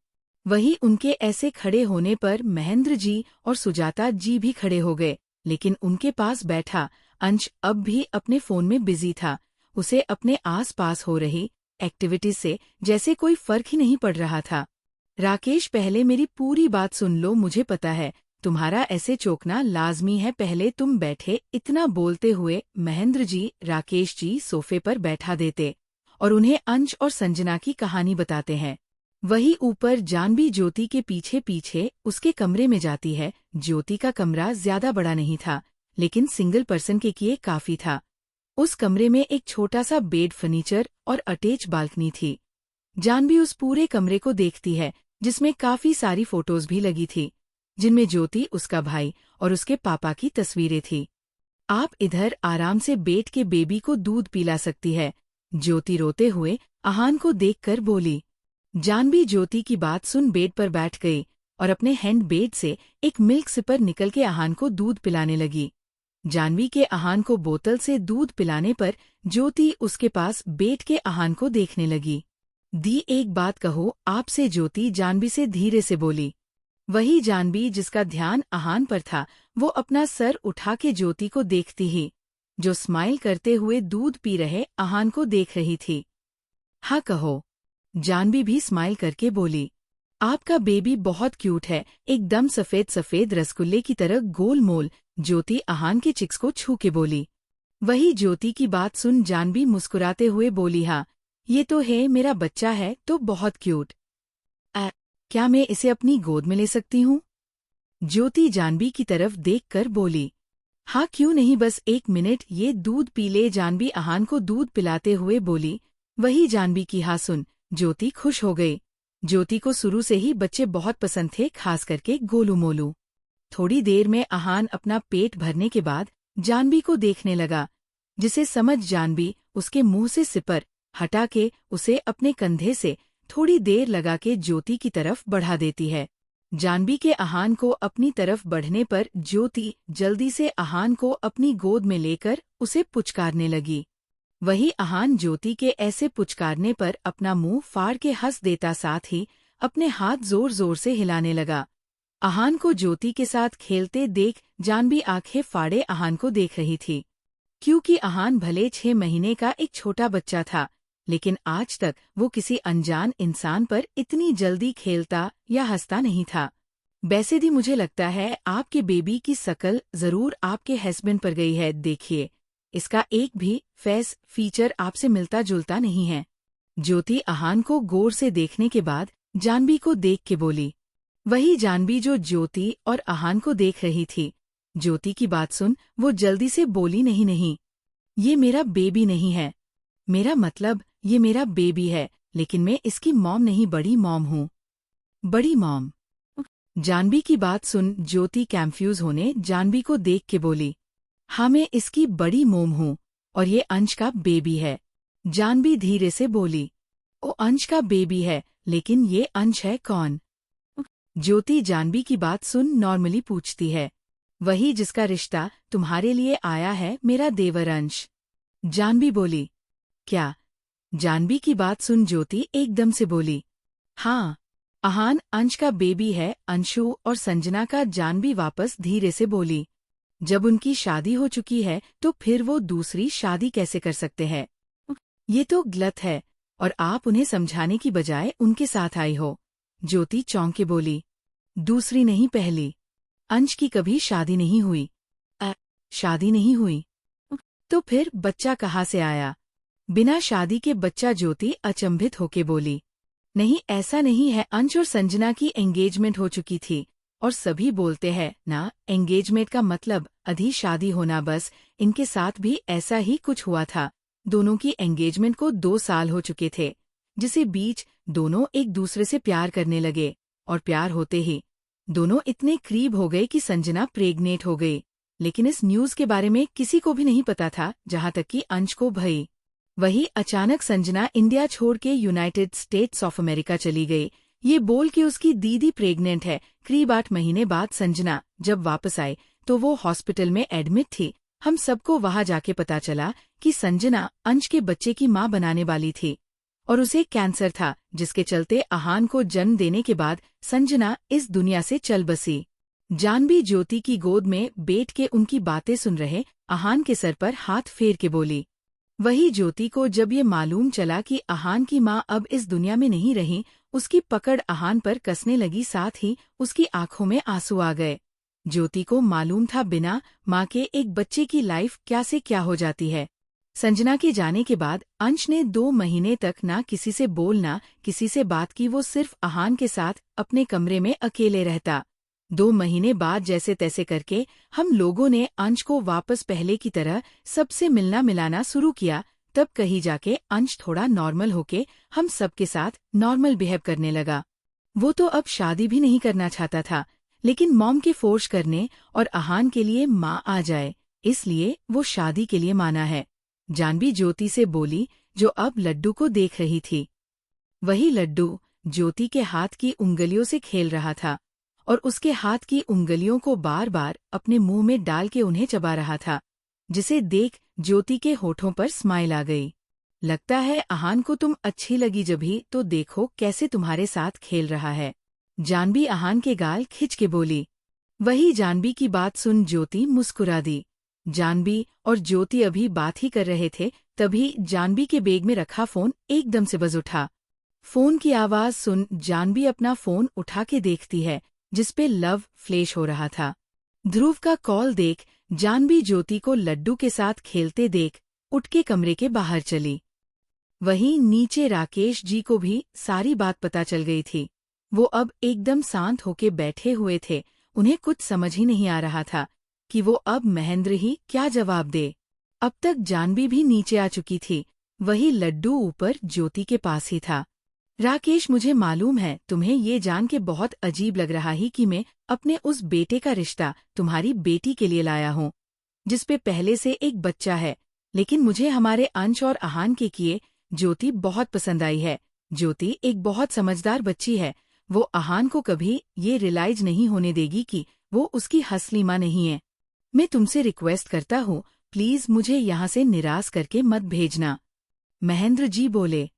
वही उनके ऐसे खड़े होने पर महेंद्र जी और सुजाता जी भी खड़े हो गए, लेकिन उनके पास बैठा अंश अब भी अपने फोन में बिजी था। उसे अपने आस पास हो रही एक्टिविटीज से जैसे कोई फर्क ही नहीं पड़ रहा था। राकेश, पहले मेरी पूरी बात सुन लो, मुझे पता है तुम्हारा ऐसे चौंकना लाजमी है, पहले तुम बैठे। इतना बोलते हुए महेंद्र जी राकेश जी सोफे पर बैठा देते और उन्हें अंश और संजना की कहानी बताते हैं। वही ऊपर जानवी ज्योति के पीछे पीछे उसके कमरे में जाती है। ज्योति का कमरा ज्यादा बड़ा नहीं था, लेकिन सिंगल पर्सन के लिए काफी था। उस कमरे में एक छोटा सा बेड, फर्नीचर और अटैच बालकनी थी। जानवी उस पूरे कमरे को देखती है, जिसमें काफी सारी फोटोज भी लगी थी, जिनमें ज्योति, उसका भाई और उसके पापा की तस्वीरें थी। आप इधर आराम से बैठ के बेबी को दूध पिला सकती है। ज्योति रोते हुए आहान को देखकर बोली। जानवी ज्योति की बात सुन बेड पर बैठ गई और अपने हैंड बेड से एक मिल्क सिपर निकल के आहान को दूध पिलाने लगी। जानवी के आहान को बोतल से दूध पिलाने पर ज्योति उसके पास बैठ के आहान को देखने लगी। दी एक बात कहो आपसे, ज्योति जानवी से धीरे से बोली। वही जानवी जिसका ध्यान आहान पर था वो अपना सर उठा के ज्योति को देखती ही जो स्माइल करते हुए दूध पी रहे आहान को देख रही थी। हाँ कहो, जानवी भी स्माइल करके बोली। आपका बेबी बहुत क्यूट है, एकदम सफेद सफेद रसगुल्ले की तरह गोल मोल, ज्योति आहान के चिक्स को छू के बोली। वही ज्योति की बात सुन जानवी मुस्कुराते हुए बोली, हाँ ये तो है, मेरा बच्चा है तो बहुत क्यूट। क्या मैं इसे अपनी गोद में ले सकती हूँ? ज्योति जानवी की तरफ देखकर बोली। हाँ क्यों नहीं, बस 1 मिनट ये दूध पी ले, जानवी आहान को दूध पिलाते हुए बोली। वही जानवी की हाँ सुन ज्योति खुश हो गई। ज्योति को शुरू से ही बच्चे बहुत पसंद थे, खास करके गोलू मोलू। थोड़ी देर में आहान अपना पेट भरने के बाद जानवी को देखने लगा, जिसे समझ जानवी उसके मुंह से सिपर हटा के उसे अपने कंधे से थोड़ी देर लगा के ज्योति की तरफ बढ़ा देती है। जानवी के आहान को अपनी तरफ बढ़ने पर ज्योति जल्दी से आहान को अपनी गोद में लेकर उसे पुचकारने लगी। वही आहान ज्योति के ऐसे पुचकारने पर अपना मुंह फाड़ के हंस देता, साथ ही अपने हाथ जोर जोर से हिलाने लगा। आहान को ज्योति के साथ खेलते देख जानवी आंखें फाड़े आहान को देख रही थी, क्योंकि आहान भले 6 महीने का एक छोटा बच्चा था, लेकिन आज तक वो किसी अनजान इंसान पर इतनी जल्दी खेलता या हंसता नहीं था। वैसे भी मुझे लगता है आपके बेबी की शकल जरूर आपके हस्बैंड पर गई है, देखिए इसका एक भी फेस फीचर आपसे मिलता जुलता नहीं है। ज्योति आहान को गौर से देखने के बाद जानवी को देख के बोली। वही जानवी जो ज्योति और आहान को देख रही थी। ज्योति की बात सुन वो जल्दी से बोली, नहीं नहीं, ये मेरा बेबी नहीं है, मेरा मतलब ये मेरा बेबी है, लेकिन मैं इसकी मॉम नहीं, बड़ी मॉम हूँ। बड़ी मॉम? जानवी की बात सुन ज्योति कंफ्यूज होने जानवी को देख के बोली, हाँ मैं इसकी बड़ी मोम हूँ और ये अंश का बेबी है। जानवी धीरे से बोली। ओ अंश का बेबी है, लेकिन ये अंश है कौन? ज्योति जानवी की बात सुन नॉर्मली पूछती है। वही जिसका रिश्ता तुम्हारे लिए आया है, मेरा देवर अंश। जानवी बोली। क्या? जानवी की बात सुन ज्योति एकदम से बोली। हाँ, आहान अंश का बेबी है, अंशु और संजना का। जानवी वापस धीरे से बोली। जब उनकी शादी हो चुकी है तो फिर वो दूसरी शादी कैसे कर सकते हैं? ये तो गलत है और आप उन्हें समझाने की बजाय उनके साथ आई हो। ज्योति चौंक के बोली। दूसरी नहीं, पहली। अंश की कभी शादी नहीं हुई। शादी नहीं हुई? तो फिर बच्चा कहाँ से आया? बिना शादी के बच्चा? ज्योति अचंभित होके बोली। नहीं, ऐसा नहीं है, अंश और संजना की एंगेजमेंट हो चुकी थी और सभी बोलते हैं ना, एंगेजमेंट का मतलब आधी शादी होना। बस इनके साथ भी ऐसा ही कुछ हुआ था। दोनों की एंगेजमेंट को 2 साल हो चुके थे, जिसे बीच दोनों एक दूसरे से प्यार करने लगे और प्यार होते ही दोनों इतने करीब हो गए कि संजना प्रेग्नेंट हो गई। लेकिन इस न्यूज के बारे में किसी को भी नहीं पता था, जहां तक कि अंश को भई। वही अचानक संजना इंडिया छोड़ के यूनाइटेड स्टेट्स ऑफ अमेरिका चली गई, ये बोल के उसकी दीदी प्रेग्नेंट है। करीब 8 महीने बाद संजना जब वापस आई तो वो हॉस्पिटल में एडमिट थी। हम सबको वहां जाके पता चला कि संजना अंश के बच्चे की मां बनाने वाली थी और उसे कैंसर था, जिसके चलते आहान को जन्म देने के बाद संजना इस दुनिया से चल बसी। जानवी ज्योति की गोद में बैठ के उनकी बातें सुन रहे आहान के सर पर हाथ फेर के बोली। वही ज्योति को जब ये मालूम चला कि आहान की मां अब इस दुनिया में नहीं रही, उसकी पकड़ आहान पर कसने लगी, साथ ही उसकी आंखों में आंसू आ गए। ज्योति को मालूम था बिना मां के एक बच्चे की लाइफ क्या से क्या हो जाती है। संजना के जाने के बाद अंश ने 2 महीने तक ना किसी से बोलना किसी से बात की, वो सिर्फ आहान के साथ अपने कमरे में अकेले रहता। 2 महीने बाद जैसे तैसे करके हम लोगों ने अंश को वापस पहले की तरह सबसे मिलना मिलाना शुरू किया। तब कहीं जाके अंश थोड़ा नॉर्मल होके हम सबके साथ नॉर्मल बिहेव करने लगा। वो तो अब शादी भी नहीं करना चाहता था, लेकिन मॉम के फोर्स करने और आहान के लिए माँ आ जाए, इसलिए वो शादी के लिए माना है। जानवी ज्योति से बोली। जो अब लड्डू को देख रही थी। वही लड्डू ज्योति के हाथ की उंगलियों से खेल रहा था और उसके हाथ की उंगलियों को बार बार अपने मुंह में डाल के उन्हें चबा रहा था, जिसे देख ज्योति के होठों पर स्माइल आ गई। लगता है आहान को तुम अच्छी लगी, जभी तो देखो कैसे तुम्हारे साथ खेल रहा है। जानवी आहान के गाल खिंच के बोली। वही जानवी की बात सुन ज्योति मुस्कुरा दी। जानवी और ज्योति अभी बात ही कर रहे थे, तभी जानवी के बैग में रखा फोन एकदम से बज उठा। फोन की आवाज सुन जानवी अपना फोन उठा के देखती है, जिसपे लव फ्लैश हो रहा था। ध्रुव का कॉल देख जानवी ज्योति को लड्डू के साथ खेलते देख उठ के कमरे के बाहर चली। वहीं नीचे राकेश जी को भी सारी बात पता चल गई थी। वो अब एकदम शांत होके बैठे हुए थे। उन्हें कुछ समझ ही नहीं आ रहा था कि वो अब महेंद्र ही क्या जवाब दे। अब तक जानवी भी नीचे आ चुकी थी। वही लड्डू ऊपर ज्योति के पास ही था। राकेश, मुझे मालूम है तुम्हें ये जान के बहुत अजीब लग रहा है कि मैं अपने उस बेटे का रिश्ता तुम्हारी बेटी के लिए लाया हूँ, जिसपे पहले से एक बच्चा है, लेकिन मुझे हमारे अंश और आहान के किए ज्योति बहुत पसंद आई है। ज्योति एक बहुत समझदार बच्ची है। वो आहान को कभी ये रियलाइज नहीं होने देगी कि वो उसकी असली माँ नहीं है। मैं तुमसे रिक्वेस्ट करता हूँ, प्लीज मुझे यहाँ से निराश करके मत भेजना। महेंद्र जी बोले।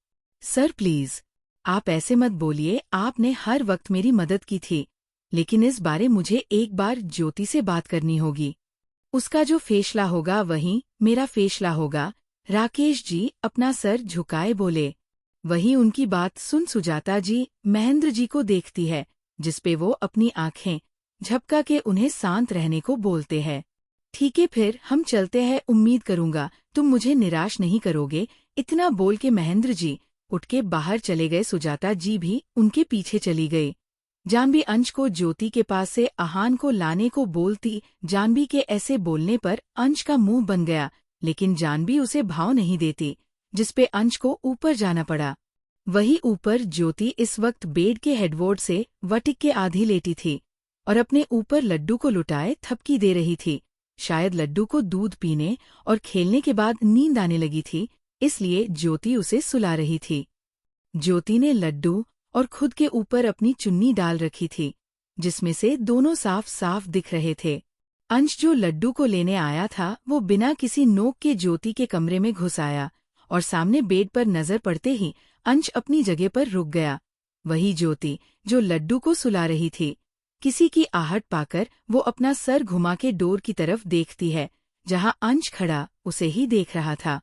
सर प्लीज, आप ऐसे मत बोलिए, आपने हर वक्त मेरी मदद की थी, लेकिन इस बारे मुझे एक बार ज्योति से बात करनी होगी। उसका जो फैसला होगा वही मेरा फैसला होगा। राकेश जी अपना सर झुकाए बोले। वही उनकी बात सुन सुजाता जी महेंद्र जी को देखती है, जिसपे वो अपनी आंखें झपका के उन्हें शांत रहने को बोलते हैं। ठीक है, फिर हम चलते हैं, उम्मीद करूंगा तुम मुझे निराश नहीं करोगे। इतना बोल के महेंद्र जी उठ के बाहर चले गए। सुजाता जी भी उनके पीछे चली गई। जानवी अंश को ज्योति के पास से आहान को लाने को बोलती। जानवी के ऐसे बोलने पर अंश का मुंह बन गया, लेकिन जानवी उसे भाव नहीं देती, जिसपे अंश को ऊपर जाना पड़ा। वही ऊपर ज्योति इस वक्त बेड के हेडबोर्ड से वटिक के आधी लेटी थी और अपने ऊपर लड्डू को लुटाए थपकी दे रही थी। शायद लड्डू को दूध पीने और खेलने के बाद नींद आने लगी थी, इसलिए ज्योति उसे सुला रही थी। ज्योति ने लड्डू और खुद के ऊपर अपनी चुन्नी डाल रखी थी, जिसमें से दोनों साफ साफ दिख रहे थे। अंश जो लड्डू को लेने आया था, वो बिना किसी नोक के ज्योति के कमरे में घुस आया और सामने बेड पर नजर पड़ते ही अंश अपनी जगह पर रुक गया। वही ज्योति जो लड्डू को सुला रही थी। किसी की आहट पाकर वो अपना सर घुमा के डोर की तरफ देखती है, जहां अंश खड़ा उसे ही देख रहा था।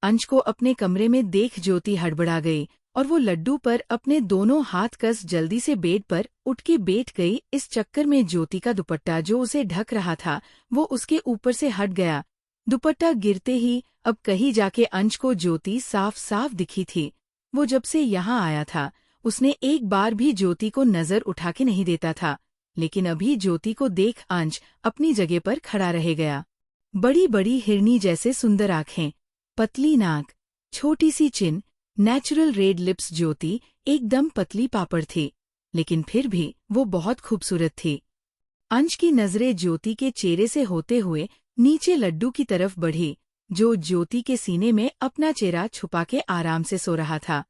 अंश को अपने कमरे में देख ज्योति हड़बड़ा गई और वो लड्डू पर अपने दोनों हाथ कस जल्दी से बेड पर उठ के बैठ गई। इस चक्कर में ज्योति का दुपट्टा जो उसे ढक रहा था, वो उसके ऊपर से हट गया। दुपट्टा गिरते ही अब कहीं जाके अंश को ज्योति साफ साफ दिखी थी। वो जब से यहाँ आया था, उसने एक बार भी ज्योति को नजर उठा के नहीं देता था, लेकिन अभी ज्योति को देख अंश अपनी जगह पर खड़ा रह गया। बड़ी बड़ी हिरनी जैसे सुंदर आंखें, पतली नाक, छोटी सी चिन, नेचुरल रेड लिप्स। ज्योति एकदम पतली पापड़ थी, लेकिन फिर भी वो बहुत खूबसूरत थी। अंश की नजरें ज्योति के चेहरे से होते हुए नीचे लड्डू की तरफ बढ़ी, जो ज्योति के सीने में अपना चेहरा छुपा के आराम से सो रहा था।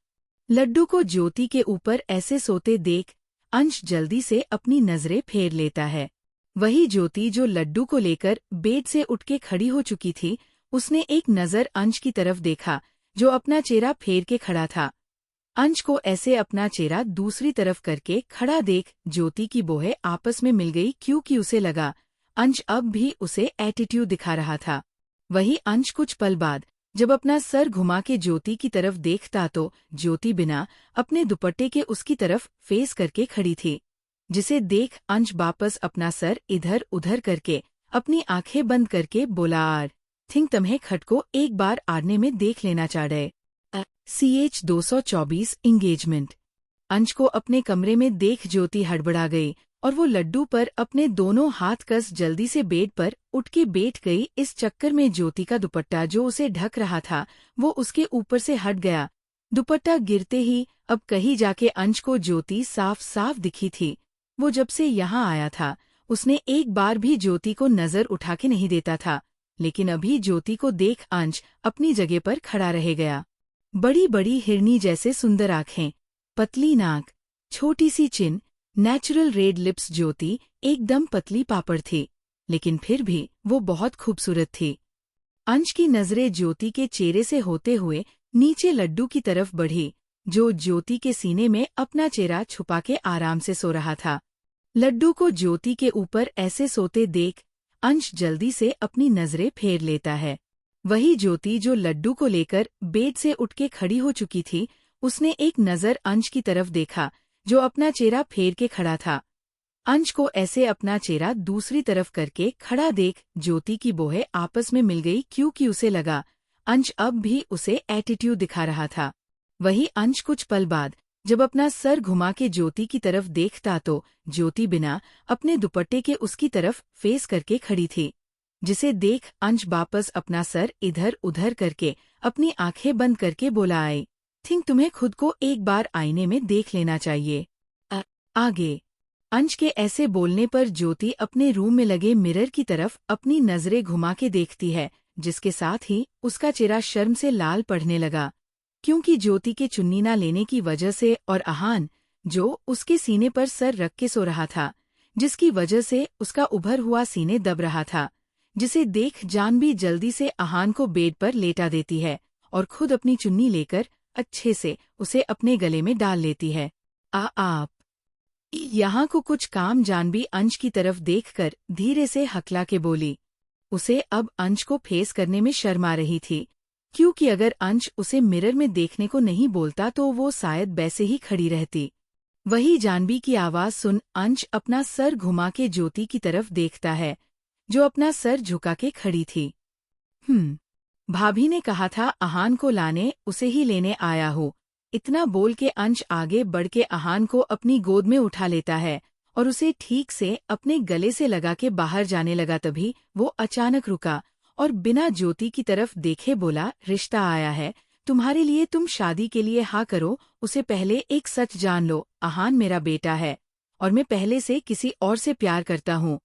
लड्डू को ज्योति के ऊपर ऐसे सोते देख अंश जल्दी से अपनी नजरें फेर लेता है। वही ज्योति जो लड्डू को लेकर बेड से उठ के खड़ी हो चुकी थी, उसने एक नजर अंश की तरफ देखा, जो अपना चेहरा फेर के खड़ा था। अंश को ऐसे अपना चेहरा दूसरी तरफ करके खड़ा देख ज्योति की बोहें आपस में मिल गई, क्योंकि उसे लगा अंश अब भी उसे एटीट्यूड दिखा रहा था। वही अंश कुछ पल बाद जब अपना सर घुमा के ज्योति की तरफ देखता तो ज्योति बिना अपने दुपट्टे के उसकी तरफ फेस करके खड़ी थी, जिसे देख अंश वापस अपना सर इधर उधर करके अपनी आंखें बंद करके बोला, आर थिंक तुम्हें खट को एक बार आड़ने में देख लेना चाह रहे। CH 224 engagement. अंश को अपने कमरे में देख ज्योति हड़बड़ा गई और वो लड्डू पर अपने दोनों हाथ कस जल्दी से बेड पर उठ के बैठ गई। इस चक्कर में ज्योति का दुपट्टा जो उसे ढक रहा था, वो उसके ऊपर से हट गया। दुपट्टा गिरते ही अब कहीं जाके अंश को ज्योति साफ साफ दिखी थी। वो जब से यहाँ आया था, उसने एक बार भी ज्योति को नजर उठा के नहीं देता था, लेकिन अभी ज्योति को देख अंश अपनी जगह पर खड़ा रह गया। बड़ी बड़ी हिरनी जैसे सुंदर आंखें, पतली नाक, छोटी सी चिन, नेचुरल रेड लिप्स। ज्योति एकदम पतली पापड़ थी, लेकिन फिर भी वो बहुत खूबसूरत थी। अंश की नजरें ज्योति के चेहरे से होते हुए नीचे लड्डू की तरफ बढ़ी, जो ज्योति के सीने में अपना चेहरा छुपा के आराम से सो रहा था। लड्डू को ज्योति के ऊपर ऐसे सोते देख अंश जल्दी से अपनी नजरें फेर लेता है। वही ज्योति जो लड्डू को लेकर बेड से उठ के खड़ी हो चुकी थी, उसने एक नजर अंश की तरफ देखा, जो अपना चेहरा फेर के खड़ा था। अंश को ऐसे अपना चेहरा दूसरी तरफ करके खड़ा देख ज्योति की बोहें आपस में मिल गई, क्योंकि उसे लगा अंश अब भी उसे एटीट्यूड दिखा रहा था। वही अंश कुछ पल बाद जब अपना सर घुमा के ज्योति की तरफ देखता तो ज्योति बिना अपने दुपट्टे के उसकी तरफ फेस करके खड़ी थी, जिसे देख अंश वापस अपना सर इधर उधर करके अपनी आंखें बंद करके बोला, आई थिंक तुम्हें खुद को एक बार आईने में देख लेना चाहिए। आगे अंश के ऐसे बोलने पर ज्योति अपने रूम में लगे मिरर की तरफ अपनी नजरें घुमा के देखती है, जिसके साथ ही उसका चेहरा शर्म से लाल पड़ने लगा, क्योंकि ज्योति के चुन्नी ना लेने की वजह से और आहान जो उसके सीने पर सर रख के सो रहा था, जिसकी वजह से उसका उभर हुआ सीने दब रहा था, जिसे देख जानवी जल्दी से आहान को बेड पर लेटा देती है और खुद अपनी चुन्नी लेकर अच्छे से उसे अपने गले में डाल लेती है। आप यहाँ को कुछ काम। जानवी अंश की तरफ देखकर धीरे से हकला के बोली। उसे अब अंश को फेस करने में शर्म आ रही थी, क्योंकि अगर अंश उसे मिरर में देखने को नहीं बोलता तो वो शायद वैसे ही खड़ी रहती। वही जानवी की आवाज सुन अंश अपना सर घुमा के ज्योति की तरफ देखता है, जो अपना सर झुका के खड़ी थी। भाभी ने कहा था आहान को लाने, उसे ही लेने आया हूँ। इतना बोल के अंश आगे बढ़ के आहान को अपनी गोद में उठा लेता है और उसे ठीक से अपने गले से लगा के बाहर जाने लगा। तभी वो अचानक रुका और बिना ज्योति की तरफ देखे बोला, रिश्ता आया है तुम्हारे लिए, तुम शादी के लिए हाँ करो। उसे पहले एक सच जान लो, आहान मेरा बेटा है और मैं पहले से किसी और से प्यार करता हूँ।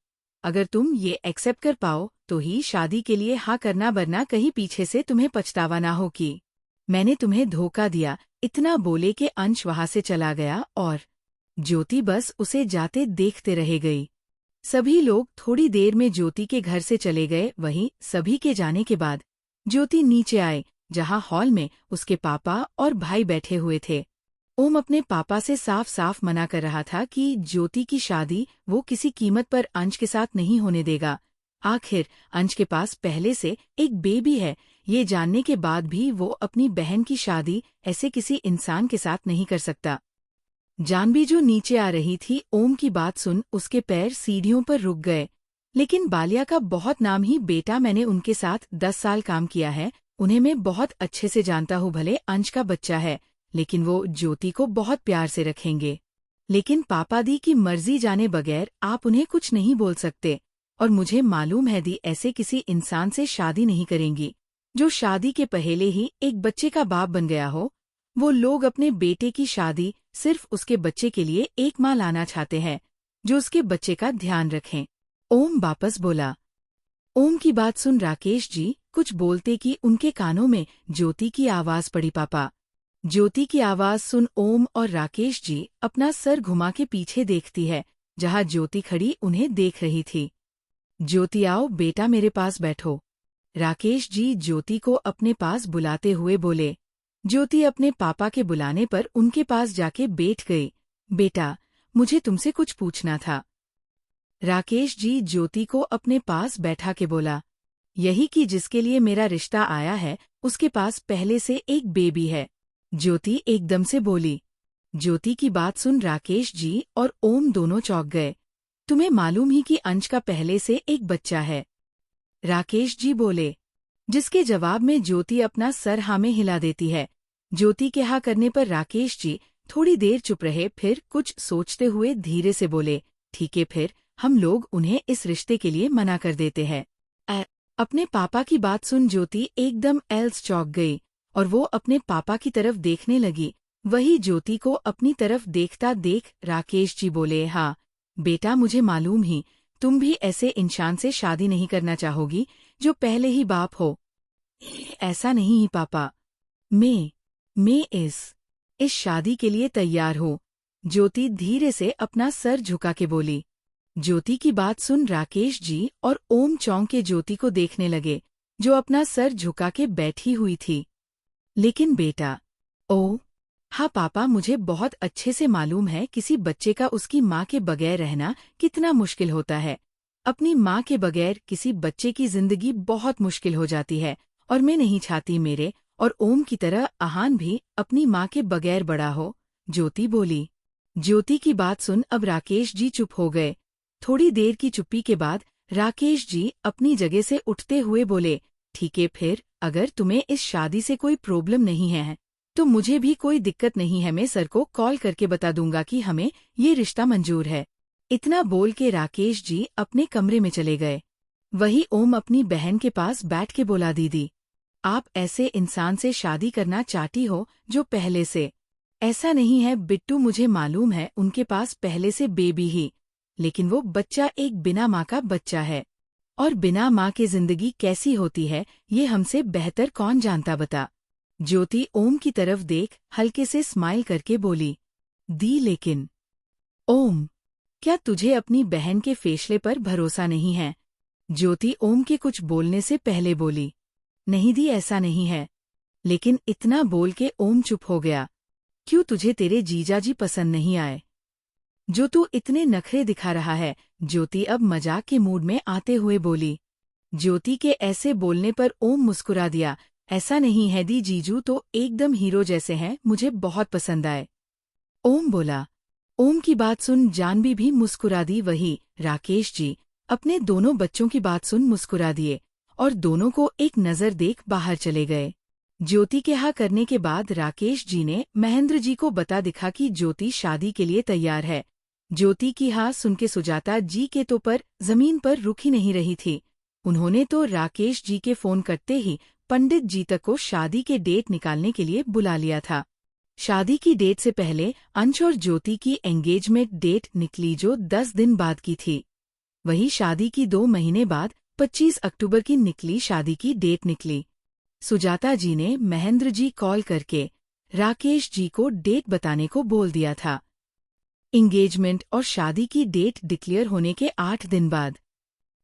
अगर तुम ये एक्सेप्ट कर पाओ तो ही शादी के लिए हाँ करना, वरना कहीं पीछे से तुम्हें पछतावा ना हो कि मैंने तुम्हें धोखा दिया। इतना बोले के अंश वहां से चला गया और ज्योति बस उसे जाते देखते रह गई। सभी लोग थोड़ी देर में ज्योति के घर से चले गए। वहीं सभी के जाने के बाद ज्योति नीचे आए, जहां हॉल में उसके पापा और भाई बैठे हुए थे। ओम अपने पापा से साफ साफ मना कर रहा था कि ज्योति की शादी वो किसी कीमत पर अंश के साथ नहीं होने देगा। आखिर अंश के पास पहले से एक बेबी है, ये जानने के बाद भी वो अपनी बहन की शादी ऐसे किसी इंसान के साथ नहीं कर सकता। जानवी जो नीचे आ रही थी, ओम की बात सुन उसके पैर सीढ़ियों पर रुक गए। लेकिन बालिया का बहुत नाम ही बेटा, मैंने उनके साथ 10 साल काम किया है, उन्हें मैं बहुत अच्छे से जानता हूँ। भले अंश का बच्चा है, लेकिन वो ज्योति को बहुत प्यार से रखेंगे। लेकिन पापा दी की मर्जी जाने बगैर आप उन्हें कुछ नहीं बोल सकते। और मुझे मालूम है दी ऐसे किसी इंसान से शादी नहीं करेंगी जो शादी के पहले ही एक बच्चे का बाप बन गया हो। वो लोग अपने बेटे की शादी सिर्फ उसके बच्चे के लिए एक माँ लाना चाहते हैं, जो उसके बच्चे का ध्यान रखें। ओम वापस बोला। ओम की बात सुन राकेश जी कुछ बोलते कि उनके कानों में ज्योति की आवाज पड़ी। पापा। ज्योति की आवाज सुन ओम और राकेश जी अपना सर घुमा के पीछे देखती है, जहां ज्योति खड़ी उन्हें देख रही थी। ज्योति आओ बेटा, मेरे पास बैठो। राकेश जी ज्योति को अपने पास बुलाते हुए बोले। ज्योति अपने पापा के बुलाने पर उनके पास जाके बैठ गई। बेटा, मुझे तुमसे कुछ पूछना था। राकेश जी ज्योति को अपने पास बैठा के बोला। यही कि जिसके लिए मेरा रिश्ता आया है उसके पास पहले से एक बेबी है। ज्योति एकदम से बोली। ज्योति की बात सुन राकेश जी और ओम दोनों चौंक गए। तुम्हें मालूम ही कि अंश का पहले से एक बच्चा है? राकेश जी बोले, जिसके जवाब में ज्योति अपना सर हाँ में हिला देती है। ज्योति के हाँ करने पर राकेश जी थोड़ी देर चुप रहे, फिर कुछ सोचते हुए धीरे से बोले, ठीक है, फिर हम लोग उन्हें इस रिश्ते के लिए मना कर देते हैं। अपने पापा की बात सुन ज्योति एकदम एल्स चौंक गई और वो अपने पापा की तरफ देखने लगी। वही ज्योति को अपनी तरफ देखता देख राकेश जी बोले, हाँ बेटा, मुझे मालूम ही तुम भी ऐसे इंसान से शादी नहीं करना चाहोगी जो पहले ही बाप हो। ऐसा नहीं ही पापा, मैं मैं इस शादी के लिए तैयार हूँ। ज्योति धीरे से अपना सर झुका के बोली। ज्योति की बात सुन राकेश जी और ओम चौंक के ज्योति को देखने लगे, जो अपना सर झुका के बैठी हुई थी। लेकिन बेटा, ओ हाँ पापा, मुझे बहुत अच्छे से मालूम है किसी बच्चे का उसकी माँ के बगैर रहना कितना मुश्किल होता है। अपनी माँ के बगैर किसी बच्चे की जिंदगी बहुत मुश्किल हो जाती है, और मैं नहीं चाहती मेरे और ओम की तरह आहान भी अपनी माँ के बगैर बड़ा हो, ज्योति बोली। ज्योति की बात सुन अब राकेश जी चुप हो गए। थोड़ी देर की चुप्पी के बाद राकेश जी अपनी जगह से उठते हुए बोले, ठीक है, फिर अगर तुम्हें इस शादी से कोई प्रॉब्लम नहीं है तो मुझे भी कोई दिक्कत नहीं है। मैं सर को कॉल करके बता दूंगा कि हमें ये रिश्ता मंजूर है। इतना बोल के राकेश जी अपने कमरे में चले गए। वही ओम अपनी बहन के पास बैठ के बोला, दीदी, आप ऐसे इंसान से शादी करना चाहती हो जो पहले से। ऐसा नहीं है बिट्टू, मुझे मालूम है उनके पास पहले से बेबी ही, लेकिन वो बच्चा एक बिना माँ का बच्चा है, और बिना माँ के जिंदगी कैसी होती है ये हमसे बेहतर कौन जानता, बता। ज्योति ओम की तरफ देख हल्के से स्माइल करके बोली, दी, लेकिन ओम, क्या तुझे अपनी बहन के फैसले पर भरोसा नहीं है? ज्योति ओम के कुछ बोलने से पहले बोली, नहीं दी, ऐसा नहीं है। लेकिन इतना बोल के ओम चुप हो गया। क्यों, तुझे तेरे जीजाजी पसंद नहीं आए जो तू इतने नखरे दिखा रहा है? ज्योति अब मजाक के मूड में आते हुए बोली। ज्योति के ऐसे बोलने पर ओम मुस्कुरा दिया, ऐसा नहीं है दी, जीजू तो एकदम हीरो जैसे हैं, मुझे बहुत पसंद आए, ओम बोला। ओम की बात सुन जानवी भी मुस्कुरा दी। वही राकेश जी अपने दोनों बच्चों की बात सुन मुस्कुरा दिए और दोनों को एक नजर देख बाहर चले गए। ज्योति के हाँ करने के बाद राकेश जी ने महेंद्र जी को बता दिखा कि ज्योति शादी के लिए तैयार है। ज्योति की हाँ सुन के सुजाता जी के तो पर जमीन पर रुक ही नहीं रही थी। उन्होंने तो राकेश जी के फोन करते ही पंडित जी तक को शादी के डेट निकालने के लिए बुला लिया था। शादी की डेट से पहले अंश और ज्योति की एंगेजमेंट डेट निकली जो 10 दिन बाद की थी। वही शादी की 2 महीने बाद 25 अक्टूबर की निकली शादी की डेट निकली। सुजाता जी ने महेंद्र जी कॉल करके राकेश जी को डेट बताने को बोल दिया था। एंगेजमेंट और शादी की डेट डिक्लेयर होने के 8 दिन बाद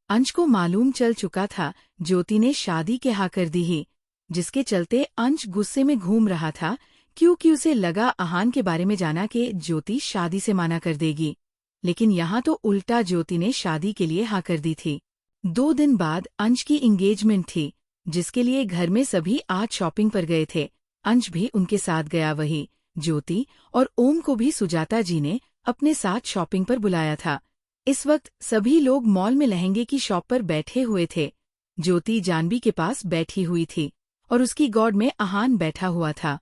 अंश को मालूम चल चुका था ज्योति ने शादी के हाँ कर दी ही, जिसके चलते अंश गुस्से में घूम रहा था, क्योंकि उसे लगा आहान के बारे में जाना कि ज्योति शादी से माना कर देगी। लेकिन यहाँ तो उल्टा, ज्योति ने शादी के लिए हाँ कर दी थी। 2 दिन बाद अंश की एंगेजमेंट थी, जिसके लिए घर में सभी आज शॉपिंग पर गए थे। अंश भी उनके साथ गया। वही ज्योति और ओम को भी सुजाता जी ने अपने साथ शॉपिंग पर बुलाया था। इस वक्त सभी लोग मॉल में लहंगे की शॉप पर बैठे हुए थे। ज्योति जानवी के पास बैठी हुई थी और उसकी गॉड में आहान बैठा हुआ था।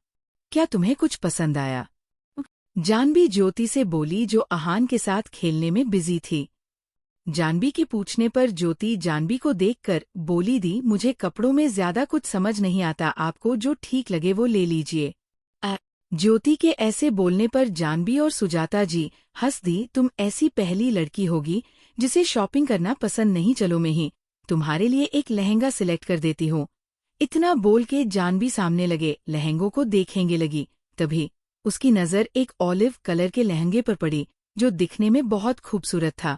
क्या तुम्हें कुछ पसंद आया? जानवी ज्योति से बोली, जो आहान के साथ खेलने में बिजी थी। जानवी के पूछने पर ज्योति जानवी को देखकर बोली, दी, मुझे कपड़ों में ज्यादा कुछ समझ नहीं आता, आपको जो ठीक लगे वो ले लीजिए। ज्योति के ऐसे बोलने पर जानवी और सुजाता जी हंस दी। तुम ऐसी पहली लड़की होगी जिसे शॉपिंग करना पसंद नहीं, चलो मैं ही तुम्हारे लिए एक लहंगा सिलेक्ट कर देती हूँ। इतना बोल के जानवी सामने लगे लहंगों को देखेंगे लगी। तभी उसकी नजर एक ऑलिव कलर के लहंगे पर पड़ी जो दिखने में बहुत खूबसूरत था।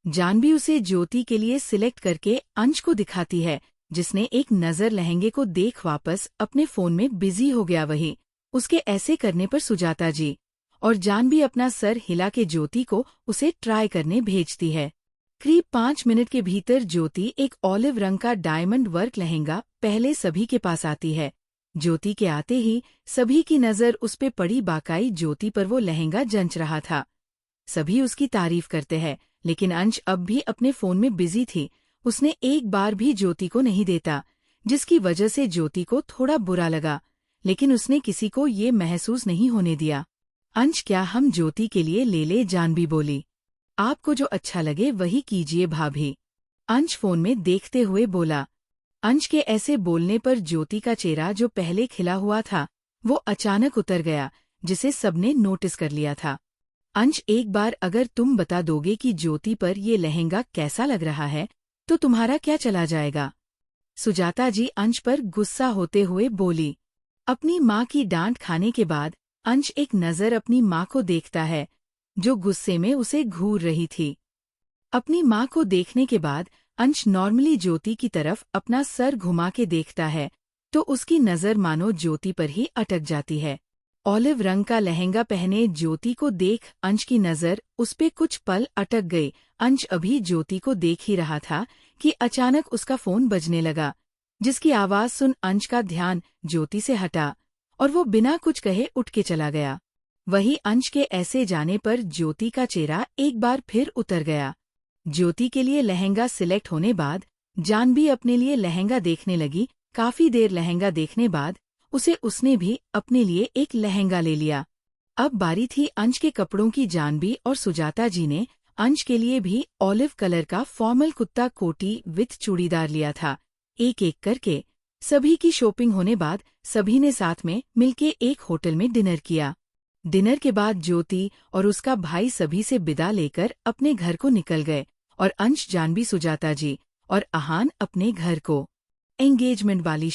जानवी उसे ज्योति के लिए सिलेक्ट करके अंश को दिखाती है, जिसने एक नजर लहंगे को देख वापस अपने फोन में बिजी हो गया। वही उसके ऐसे करने पर सुजाता जी और जानवी अपना सर हिला के ज्योति को उसे ट्राई करने भेजती है। करीब 5 मिनट के भीतर ज्योति एक ऑलिव रंग का डायमंड वर्क लहंगा पहले सभी के पास आती है। ज्योति के आते ही सभी की नजर उस पे पड़ी। बाकाई ज्योति पर वो लहंगा जंच रहा था। सभी उसकी तारीफ करते हैं, लेकिन अंश अब भी अपने फोन में बिजी थी। उसने एक बार भी ज्योति को नहीं देता, जिसकी वजह से ज्योति को थोड़ा बुरा लगा, लेकिन उसने किसी को ये महसूस नहीं होने दिया। अंश, क्या हम ज्योति के लिए ले ले? जानवी बोली। आपको जो अच्छा लगे वही कीजिए भाभी, अंश फोन में देखते हुए बोला। अंश के ऐसे बोलने पर ज्योति का चेहरा जो पहले खिला हुआ था वो अचानक उतर गया, जिसे सबने नोटिस कर लिया था। अंश, एक बार अगर तुम बता दोगे कि ज्योति पर ये लहंगा कैसा लग रहा है तो तुम्हारा क्या चला जाएगा? सुजाता जी अंश पर गुस्सा होते हुए बोली। अपनी माँ की डांट खाने के बाद अंश एक नज़र अपनी माँ को देखता है, जो गुस्से में उसे घूर रही थी। अपनी माँ को देखने के बाद अंश नॉर्मली ज्योति की तरफ अपना सर घुमा के देखता है, तो उसकी नज़र मानो ज्योति पर ही अटक जाती है। ऑलिव रंग का लहंगा पहने ज्योति को देख अंश की नज़र उस पे कुछ पल अटक गई। अंश अभी ज्योति को देख ही रहा था कि अचानक उसका फोन बजने लगा, जिसकी आवाज़ सुन अंश का ध्यान ज्योति से हटा और वो बिना कुछ कहे उठ के चला गया। वही अंश के ऐसे जाने पर ज्योति का चेहरा एक बार फिर उतर गया। ज्योति के लिए लहंगा सिलेक्ट होने बाद जानवी अपने लिए लहंगा देखने लगी। काफी देर लहंगा देखने बाद उसने भी अपने लिए एक लहंगा ले लिया। अब बारी थी अंश के कपड़ों की। जानवी और सुजाता जी ने अंश के लिए भी ऑलिव कलर का फॉर्मल कुत्ता कोटी विथ चूड़ीदार लिया था। एक एक करके सभी की शॉपिंग होने बाद सभी ने साथ में मिलके एक होटल में डिनर किया। डिनर के बाद ज्योति और उसका भाई सभी से विदा लेकर अपने घर को निकल गए और अंश, जानवी, सुजाता जी और आहान अपने घर को। एंगेजमेंट वाली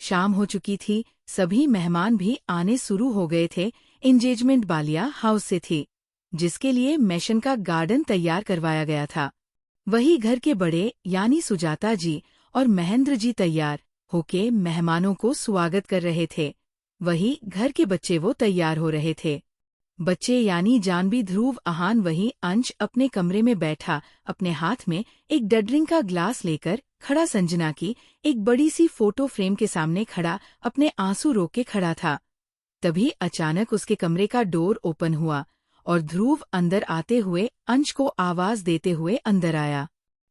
शाम हो चुकी थी। सभी मेहमान भी आने शुरू हो गए थे। एंगेजमेंट बालिया हाउस से थी, जिसके लिए मैशन का गार्डन तैयार करवाया गया था। वही घर के बड़े यानी सुजाता जी और महेंद्र जी तैयार होके मेहमानों को स्वागत कर रहे थे। वही घर के बच्चे वो तैयार हो रहे थे। बच्चे यानी जानवी, ध्रुव, आहान। वही अंश अपने कमरे में बैठा अपने हाथ में एक ड्रिंक का ग्लास लेकर खड़ा संजना की एक बड़ी सी फोटो फ्रेम के सामने खड़ा अपने आंसू रोक के खड़ा था। तभी अचानक उसके कमरे का डोर ओपन हुआ और ध्रुव अंदर आते हुए अंश को आवाज देते हुए अंदर आया।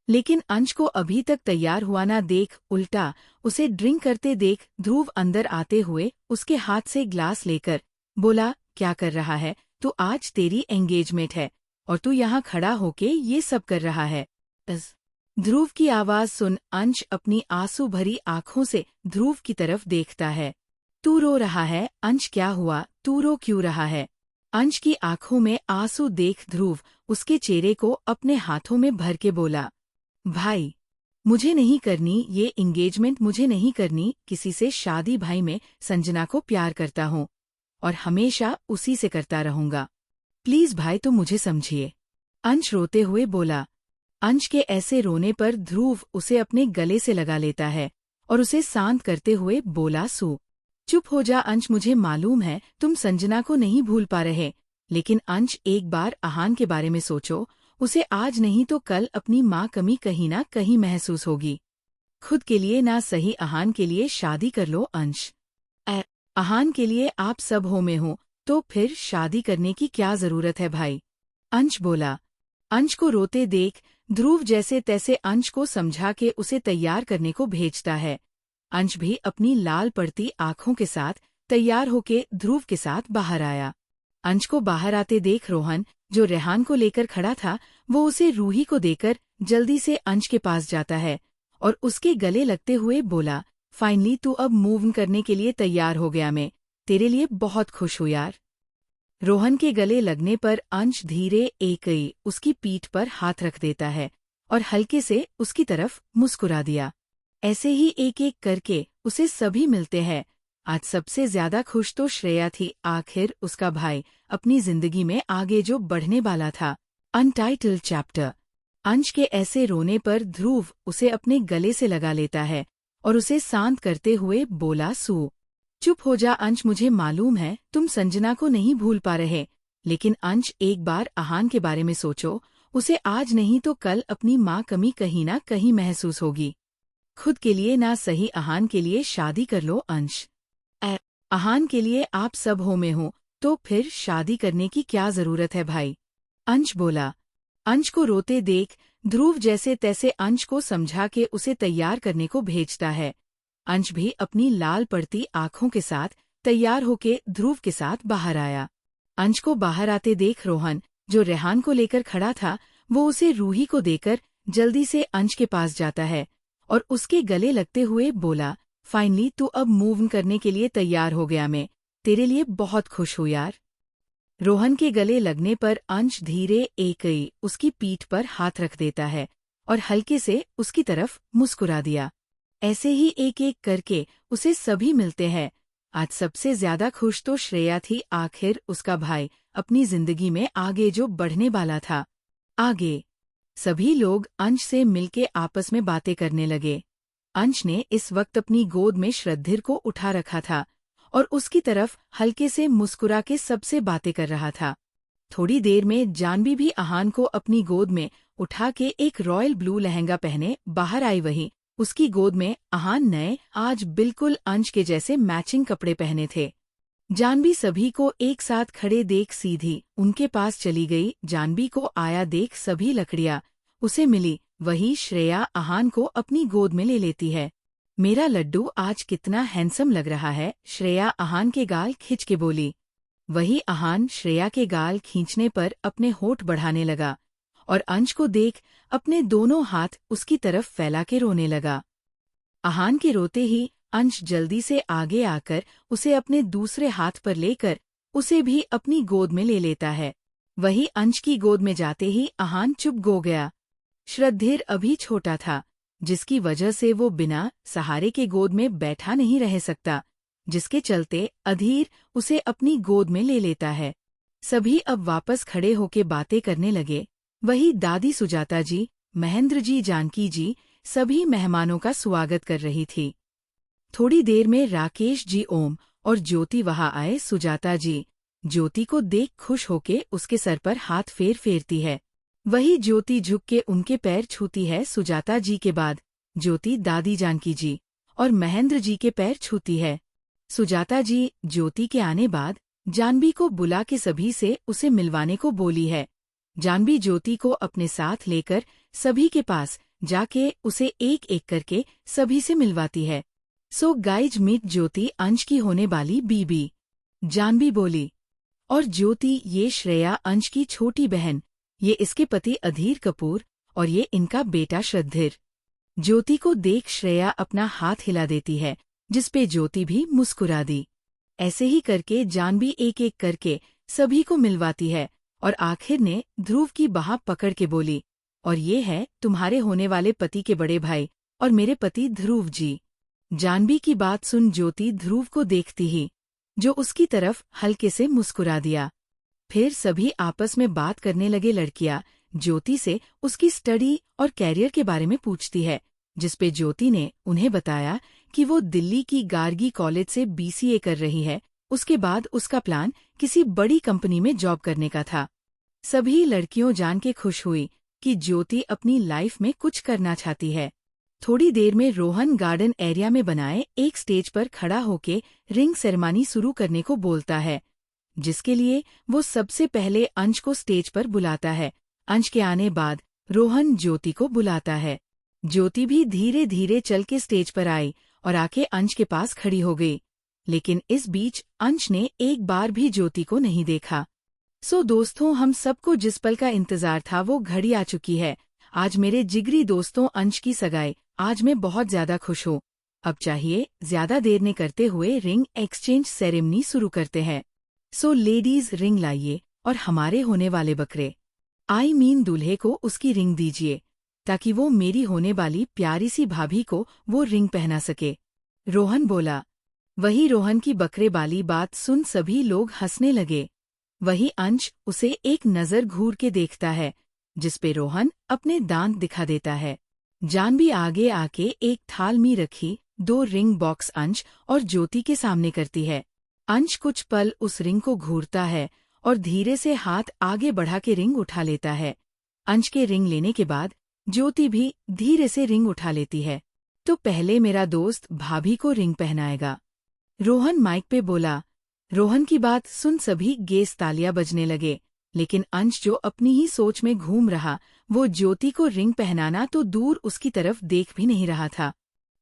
लेकिन अंश को अभी तक तैयार हुआ ना देख, उल्टा उसे ड्रिंक करते देख ध्रुव अंदर आते हुए उसके हाथ से ग्लास लेकर बोला, क्या कर रहा है तू? आज तेरी एंगेजमेंट है और तू यहाँ खड़ा होके ये सब कर रहा है। ध्रुव की आवाज सुन अंश अपनी आंसू भरी आंखों से ध्रुव की तरफ देखता है। तू रो रहा है? अंश, क्या हुआ? तू रो क्यों रहा है? अंश की आंखों में आंसू देख ध्रुव उसके चेहरे को अपने हाथों में भर के बोला, भाई मुझे नहीं करनी ये एंगेजमेंट, मुझे नहीं करनी किसी से शादी। भाई मैं संजना को प्यार करता हूँ और हमेशा उसी से करता रहूंगा। प्लीज भाई तो मुझे समझिए। अंश रोते हुए बोला। अंश के ऐसे रोने पर ध्रुव उसे अपने गले से लगा लेता है और उसे शांत करते हुए बोला, चुप हो जा अंश, मुझे मालूम है तुम संजना को नहीं भूल पा रहे, लेकिन अंश एक बार आहान के बारे में सोचो। उसे आज नहीं तो कल अपनी माँ कमी कहीं ना कहीं महसूस होगी। खुद के लिए ना सही आहान के लिए शादी कर लो अंश। आहान के लिए आप सब हो, में हो तो फिर शादी करने की क्या जरूरत है भाई? अंश बोला। अंश को रोते देख ध्रुव जैसे तैसे अंश को समझा के उसे तैयार करने को भेजता है। अंश भी अपनी लाल पड़ती आंखों के साथ तैयार होके ध्रुव के साथ बाहर आया। अंश को बाहर आते देख रोहन, जो रेहान को लेकर खड़ा था, वो उसे रूही को देकर जल्दी से अंश के पास जाता है और उसके गले लगते हुए बोला, फाइनली तू अब मूव करने के लिए तैयार हो गया, मैं तेरे लिए बहुत खुश हूँ यार। रोहन के गले लगने पर अंश धीरे एकई उसकी पीठ पर हाथ रख देता है और हल्के से उसकी तरफ मुस्कुरा दिया। ऐसे ही एक एक करके उसे सभी मिलते हैं। आज सबसे ज्यादा खुश तो श्रेया थी, आखिर उसका भाई अपनी जिंदगी में आगे जो बढ़ने वाला था। Untitled chapter. अंश के ऐसे रोने पर ध्रुव उसे अपने गले से लगा लेता है और उसे शांत करते हुए बोला, चुप हो जा अंश, मुझे मालूम है तुम संजना को नहीं भूल पा रहे, लेकिन अंश एक बार आहान के बारे में सोचो। उसे आज नहीं तो कल अपनी माँ कमी कहीं ना कहीं महसूस होगी। खुद के लिए ना सही आहान के लिए शादी कर लो अंश। आहान के लिए आप सब हो, में हो तो फिर शादी करने की क्या जरूरत है भाई? अंश बोला। अंश को रोते देख ध्रुव जैसे तैसे अंश को समझा के उसे तैयार करने को भेजता है। अंश भी अपनी लाल पड़ती आंखों के साथ तैयार होके ध्रुव के साथ बाहर आया। अंश को बाहर आते देख रोहन, जो रेहान को लेकर खड़ा था, वो उसे रूही को देकर जल्दी से अंश के पास जाता है और उसके गले लगते हुए बोला, फाइनली तू अब मूव करने के लिए तैयार हो गया, मैं तेरे लिए बहुत खुश हूँ यार। रोहन के गले लगने पर अंश धीरे एकई उसकी पीठ पर हाथ रख देता है और हल्के से उसकी तरफ मुस्कुरा दिया। ऐसे ही एक एक करके उसे सभी मिलते हैं। आज सबसे ज्यादा खुश तो श्रेया थी, आखिर उसका भाई अपनी जिंदगी में आगे जो बढ़ने वाला था। आगे सभी लोग अंश से मिलके आपस में बातें करने लगे। अंश ने इस वक्त अपनी गोद में श्रद्धिर को उठा रखा था और उसकी तरफ हल्के से मुस्कुरा के सबसे बातें कर रहा था। थोड़ी देर में जानवी भी आहान को अपनी गोद में उठा के एक रॉयल ब्लू लहंगा पहने बाहर आई। वहीं उसकी गोद में आहान नए, आज बिल्कुल अंश के जैसे मैचिंग कपड़े पहने थे। जानवी सभी को एक साथ खड़े देख सीधी उनके पास चली गई। जानवी को आया देख सभी लकड़ियां उसे मिली। वही श्रेया आहान को अपनी गोद में ले लेती है। मेरा लड्डू आज कितना हैंडसम लग रहा है, श्रेया आहान के गाल खींच के बोली। वही आहान श्रेया के गाल खींचने पर अपने होठ बढ़ाने लगा और अंश को देख अपने दोनों हाथ उसकी तरफ फैला के रोने लगा। आहान के रोते ही अंश जल्दी से आगे आकर उसे अपने दूसरे हाथ पर लेकर उसे भी अपनी गोद में ले लेता है। वही अंश की गोद में जाते ही आहान चुप हो गया। श्रद्धिर अभी छोटा था, जिसकी वजह से वो बिना सहारे के गोद में बैठा नहीं रह सकता, जिसके चलते अधीर उसे अपनी गोद में ले लेता है। सभी अब वापस खड़े होके बातें करने लगे। वही दादी सुजाता जी, महेंद्र जी, जानकी जी सभी मेहमानों का स्वागत कर रही थी। थोड़ी देर में राकेश जी, ओम और ज्योति वहां आए। सुजाता जी ज्योति को देख खुश होके उसके सर पर हाथ फेरती है। वही ज्योति झुक के उनके पैर छूती है। सुजाता जी के बाद ज्योति दादी जानकी जी और महेंद्र जी के पैर छूती है। सुजाता जी ज्योति के आने बाद जानवी को बुला के सभी से उसे मिलवाने को बोली है। जानवी ज्योति को अपने साथ लेकर सभी के पास जाके उसे एक एक करके सभी से मिलवाती है। सो गाइज मीट ज्योति, अंश की होने वाली बीबी। जानवी बोली, और ज्योति ये श्रेया अंश की छोटी बहन, ये इसके पति अधीर कपूर और ये इनका बेटा श्रद्धिर। ज्योति को देख श्रेया अपना हाथ हिला देती है, जिसपे ज्योति भी मुस्कुरा दी। ऐसे ही करके जानवी एक एक करके सभी को मिलवाती है और आखिर ने ध्रुव की बाह पकड़ के बोली, और ये है तुम्हारे होने वाले पति के बड़े भाई और मेरे पति ध्रुव जी। जानवी की बात सुन ज्योति ध्रुव को देखती ही जो उसकी तरफ हल्के से मुस्कुरा दिया। फिर सभी आपस में बात करने लगे। लड़कियां ज्योति से उसकी स्टडी और कैरियर के बारे में पूछती है, जिसपे ज्योति ने उन्हें बताया कि वो दिल्ली की गार्गी कॉलेज से BCA कर रही है। उसके बाद उसका प्लान किसी बड़ी कंपनी में जॉब करने का था। सभी लड़कियों जान के खुश हुई कि ज्योति अपनी लाइफ में कुछ करना चाहती है। थोड़ी देर में रोहन गार्डन एरिया में बनाए एक स्टेज पर खड़ा होके रिंग सेरेमनी शुरू करने को बोलता है, जिसके लिए वो सबसे पहले अंश को स्टेज पर बुलाता है। अंश के आने बाद रोहन ज्योति को बुलाता है। ज्योति भी धीरे धीरे चल के स्टेज पर आई और आके अंश के पास खड़ी हो गई, लेकिन इस बीच अंश ने एक बार भी ज्योति को नहीं देखा। सो दोस्तों, हम सबको जिस पल का इंतजार था वो घड़ी आ चुकी है। आज मेरे जिगरी दोस्तों अंश की सगाई। आज मैं बहुत ज्यादा खुश हूँ। अब चाहिए ज्यादा देर न करते हुए रिंग एक्सचेंज सेरेमनी शुरू करते हैं। सो लेडीज, रिंग लाइए और हमारे होने वाले बकरे दूल्हे को उसकी रिंग दीजिए, ताकि वो मेरी होने वाली प्यारी सी भाभी को वो रिंग पहना सके। रोहन बोला। वही रोहन की बकरे वाली बात सुन सभी लोग हंसने लगे। वही अंश उसे एक नजर घूर के देखता है, जिसपे रोहन अपने दांत दिखा देता है। जानवी आगे आके एक थाल में रखी 2 रिंग बॉक्स अंश और ज्योति के सामने करती है। अंश कुछ पल उस रिंग को घूरता है और धीरे से हाथ आगे बढ़ा के रिंग उठा लेता है। अंश के रिंग लेने के बाद ज्योति भी धीरे से रिंग उठा लेती है। तो पहले मेरा दोस्त भाभी को रिंग पहनाएगा, रोहन माइक पे बोला। रोहन की बात सुन सभी गेस तालियां बजने लगे, लेकिन अंश जो अपनी ही सोच में घूम रहा, वो ज्योति को रिंग पहनाना तो दूर उसकी तरफ देख भी नहीं रहा था।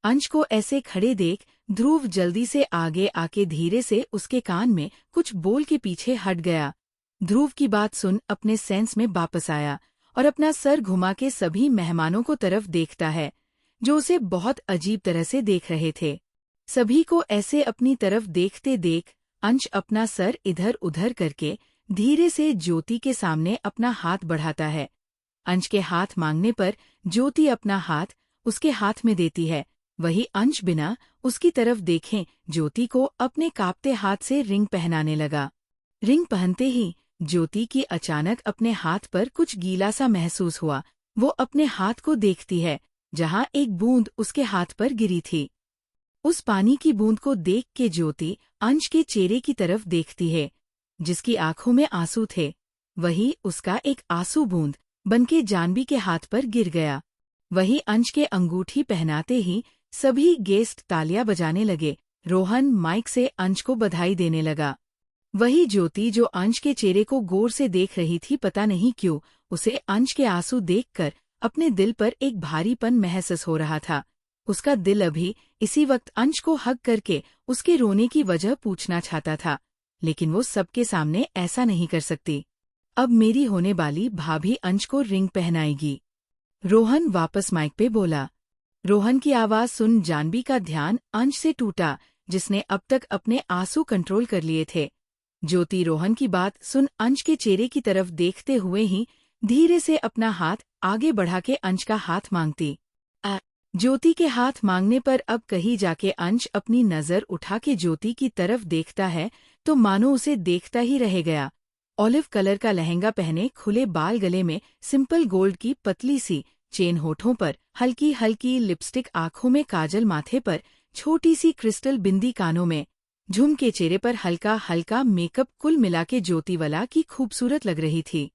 अंश को ऐसे खड़े देख ध्रुव जल्दी से आगे आके धीरे से उसके कान में कुछ बोल के पीछे हट गया। ध्रुव की बात सुन अपने सेंस में वापस आया और अपना सर घुमा के सभी मेहमानों को तरफ देखता है, जो उसे बहुत अजीब तरह से देख रहे थे। सभी को ऐसे अपनी तरफ देखते देख अंश अपना सर इधर उधर करके धीरे से ज्योति के सामने अपना हाथ बढ़ाता है। अंश के हाथ मांगने पर ज्योति अपना हाथ उसके हाथ में देती है वही अंश बिना उसकी तरफ देखें ज्योति को अपने कांपते हाथ से रिंग पहनाने लगा। रिंग पहनते ही ज्योति की अचानक अपने हाथ पर कुछ गीला सा महसूस हुआ। वो अपने हाथ को देखती है जहां एक बूंद उसके हाथ पर गिरी थी। उस पानी की बूंद को देख के ज्योति अंश के चेहरे की तरफ देखती है जिसकी आंखों में आंसू थे। वही उसका एक आंसू बूंद बनके जानवी के हाथ पर गिर गया। वही अंश के अंगूठी पहनाते ही सभी गेस्ट तालियां बजाने लगे। रोहन माइक से अंश को बधाई देने लगा। वही ज्योति जो अंश के चेहरे को गौर से देख रही थी, पता नहीं क्यों उसे अंश के आंसू देखकर अपने दिल पर एक भारीपन महसूस हो रहा था। उसका दिल अभी इसी वक्त अंश को हग करके उसके रोने की वजह पूछना चाहता था, लेकिन वो सबके सामने ऐसा नहीं कर सकती। अब मेरी होने वाली भाभी अंश को रिंग पहनाएगी। रोहन वापस माइक पे बोला। रोहन की आवाज सुन जानवी का ध्यान अंश से टूटा जिसने अब तक अपने आंसू कंट्रोल कर लिए थे। ज्योति रोहन की बात सुन अंश के चेहरे की तरफ देखते हुए ही धीरे से अपना हाथ आगे बढ़ा के अंश का हाथ मांगती। ज्योति के हाथ मांगने पर अब कहीं जाके अंश अपनी नजर उठा के ज्योति की तरफ देखता है तो मानो उसे देखता ही रह गया। ऑलिव कलर का लहंगा पहने, खुले बाल, गले में सिंपल गोल्ड की पतली सी चेन, होठों पर हल्की हल्की लिपस्टिक, आंखों में काजल, माथे पर छोटी सी क्रिस्टल बिंदी, कानों में झुमके, चेहरे पर हल्का हल्का मेकअप, कुल मिला के ज्योति वाला की खूबसूरत लग रही थी।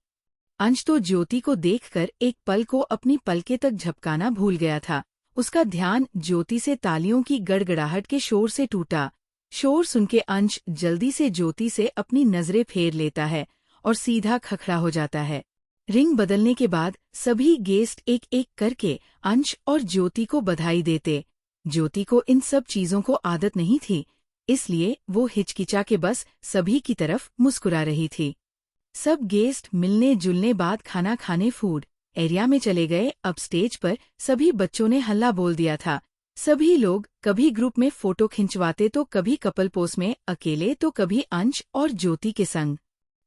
अंश तो ज्योति को देखकर एक पल को अपनी पलके तक झपकाना भूल गया था। उसका ध्यान ज्योति से तालियों की गड़गड़ाहट के शोर से टूटा। शोर सुन के अंश जल्दी से ज्योति से अपनी नजरें फेर लेता है और सीधा खखड़ा हो जाता है। रिंग बदलने के बाद सभी गेस्ट एक एक करके अंश और ज्योति को बधाई देते। ज्योति को इन सब चीजों को आदत नहीं थी, इसलिए वो हिचकिचा के बस सभी की तरफ मुस्कुरा रही थी। सब गेस्ट मिलने जुलने बाद खाना खाने फूड एरिया में चले गए। अब स्टेज पर सभी बच्चों ने हल्ला बोल दिया था। सभी लोग कभी ग्रुप में फोटो खिंचवाते तो कभी कपल पोज में अकेले तो कभी अंश और ज्योति के संग।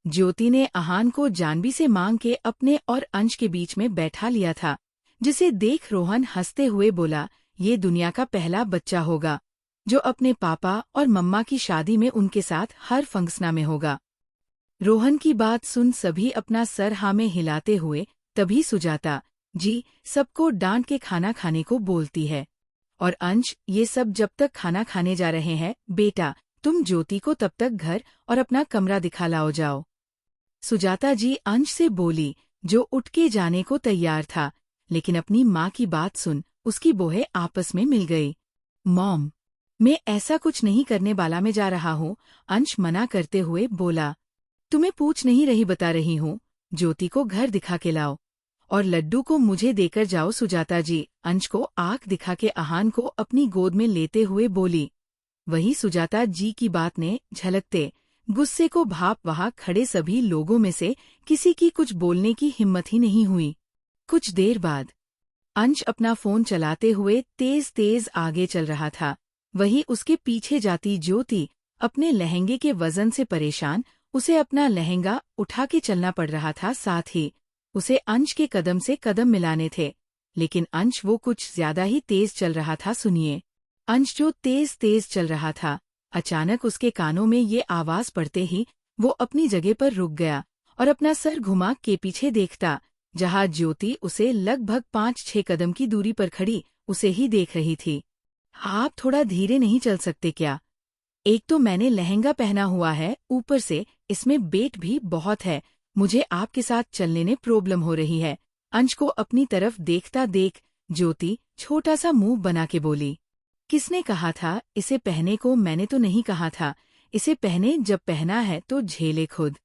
ज्योति ने आहान को जानवी से मांग के अपने और अंश के बीच में बैठा लिया था, जिसे देख रोहन हंसते हुए बोला, ये दुनिया का पहला बच्चा होगा जो अपने पापा और मम्मा की शादी में उनके साथ हर फंक्शना में होगा। रोहन की बात सुन सभी अपना सर हाँ में हिलाते हुए तभी सुजाता जी सबको डांट के खाना खाने को बोलती है। और अंश, ये सब जब तक खाना खाने जा रहे हैं, बेटा तुम ज्योति को तब तक घर और अपना कमरा दिखा लाओ जाओ। सुजाता जी अंश से बोली, जो उठ के जाने को तैयार था, लेकिन अपनी माँ की बात सुन उसकी बूहें आपस में मिल गई। मॉम, मैं ऐसा कुछ नहीं करने वाला, मैं जा रहा हूँ। अंश मना करते हुए बोला, तुम्हें पूछ नहीं रही, बता रही हूँ, ज्योति को घर दिखा के लाओ और लड्डू को मुझे देकर जाओ। सुजाता जी अंश को आंख दिखा के आहान को अपनी गोद में लेते हुए बोली। वही सुजाता जी की बात ने झलकते गुस्से को भाप वहां खड़े सभी लोगों में से किसी की कुछ बोलने की हिम्मत ही नहीं हुई। कुछ देर बाद अंश अपना फोन चलाते हुए तेज तेज आगे चल रहा था। वही उसके पीछे जाती ज्योति अपने लहंगे के वजन से परेशान, उसे अपना लहंगा उठा के चलना पड़ रहा था। साथ ही उसे अंश के कदम से कदम मिलाने थे, लेकिन अंश वो कुछ ज्यादा ही तेज चल रहा था। सुनिए, अंश जो तेज तेज चल रहा था, अचानक उसके कानों में ये आवाज पड़ते ही वो अपनी जगह पर रुक गया और अपना सर घुमा के पीछे देखता, जहां ज्योति उसे लगभग 5-6 कदम की दूरी पर खड़ी उसे ही देख रही थी। आप थोड़ा धीरे नहीं चल सकते क्या? एक तो मैंने लहंगा पहना हुआ है, ऊपर से इसमें वेट भी बहुत है, मुझे आपके साथ चलने में प्रॉब्लम हो रही है। अंश को अपनी तरफ देखता देख ज्योति छोटा सा मुंह बना के बोली, किसने कहा था इसे पहने को? मैंने तो नहीं कहा था इसे पहने, जब पहना है तो झेले खुद।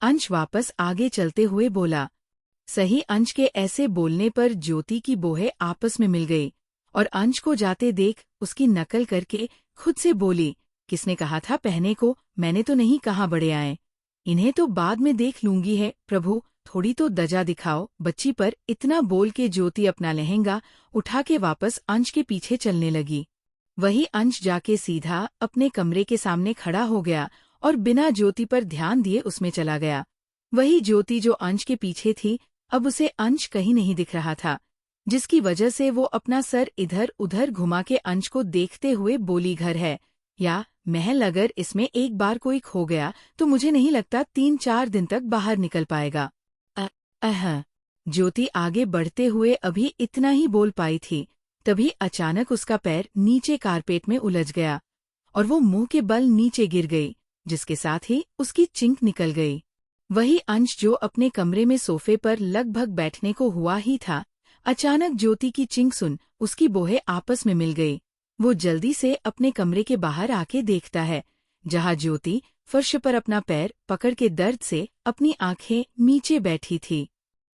अंश वापस आगे चलते हुए बोला। सही, अंश के ऐसे बोलने पर ज्योति की बूहें आपस में मिल गई और अंश को जाते देख उसकी नकल करके खुद से बोली, किसने कहा था पहने को? मैंने तो नहीं कहा, बड़े आए, इन्हें तो बाद में देख लूंगी है। प्रभु थोड़ी तो दया दिखाओ बच्ची पर। इतना बोल के ज्योति अपना लहंगा उठा के वापस अंश के पीछे चलने लगी। वही अंश जाके सीधा अपने कमरे के सामने खड़ा हो गया और बिना ज्योति पर ध्यान दिए उसमें चला गया। वही ज्योति जो अंश के पीछे थी, अब उसे अंश कहीं नहीं दिख रहा था। जिसकी वजह से वो अपना सर इधर उधर घुमा के अंश को देखते हुए बोली, घर है या महल, अगर इसमें एक बार कोई खो गया तो मुझे नहीं लगता 3-4 दिन तक बाहर निकल पाएगा। ज्योति आगे बढ़ते हुए अभी इतना ही बोल पाई थी, तभी अचानक उसका पैर नीचे कारपेट में उलझ गया और वो मुंह के बल नीचे गिर गई, जिसके साथ ही उसकी चिंक निकल गई। वही अंश जो अपने कमरे में सोफे पर लगभग बैठने को हुआ ही था, अचानक ज्योति की चिंक सुन उसकी बोहें आपस में मिल गई। वो जल्दी से अपने कमरे के बाहर आके देखता है, जहाँ ज्योति फर्श पर अपना पैर पकड़ के दर्द से अपनी आंखें नीचे बैठी थी।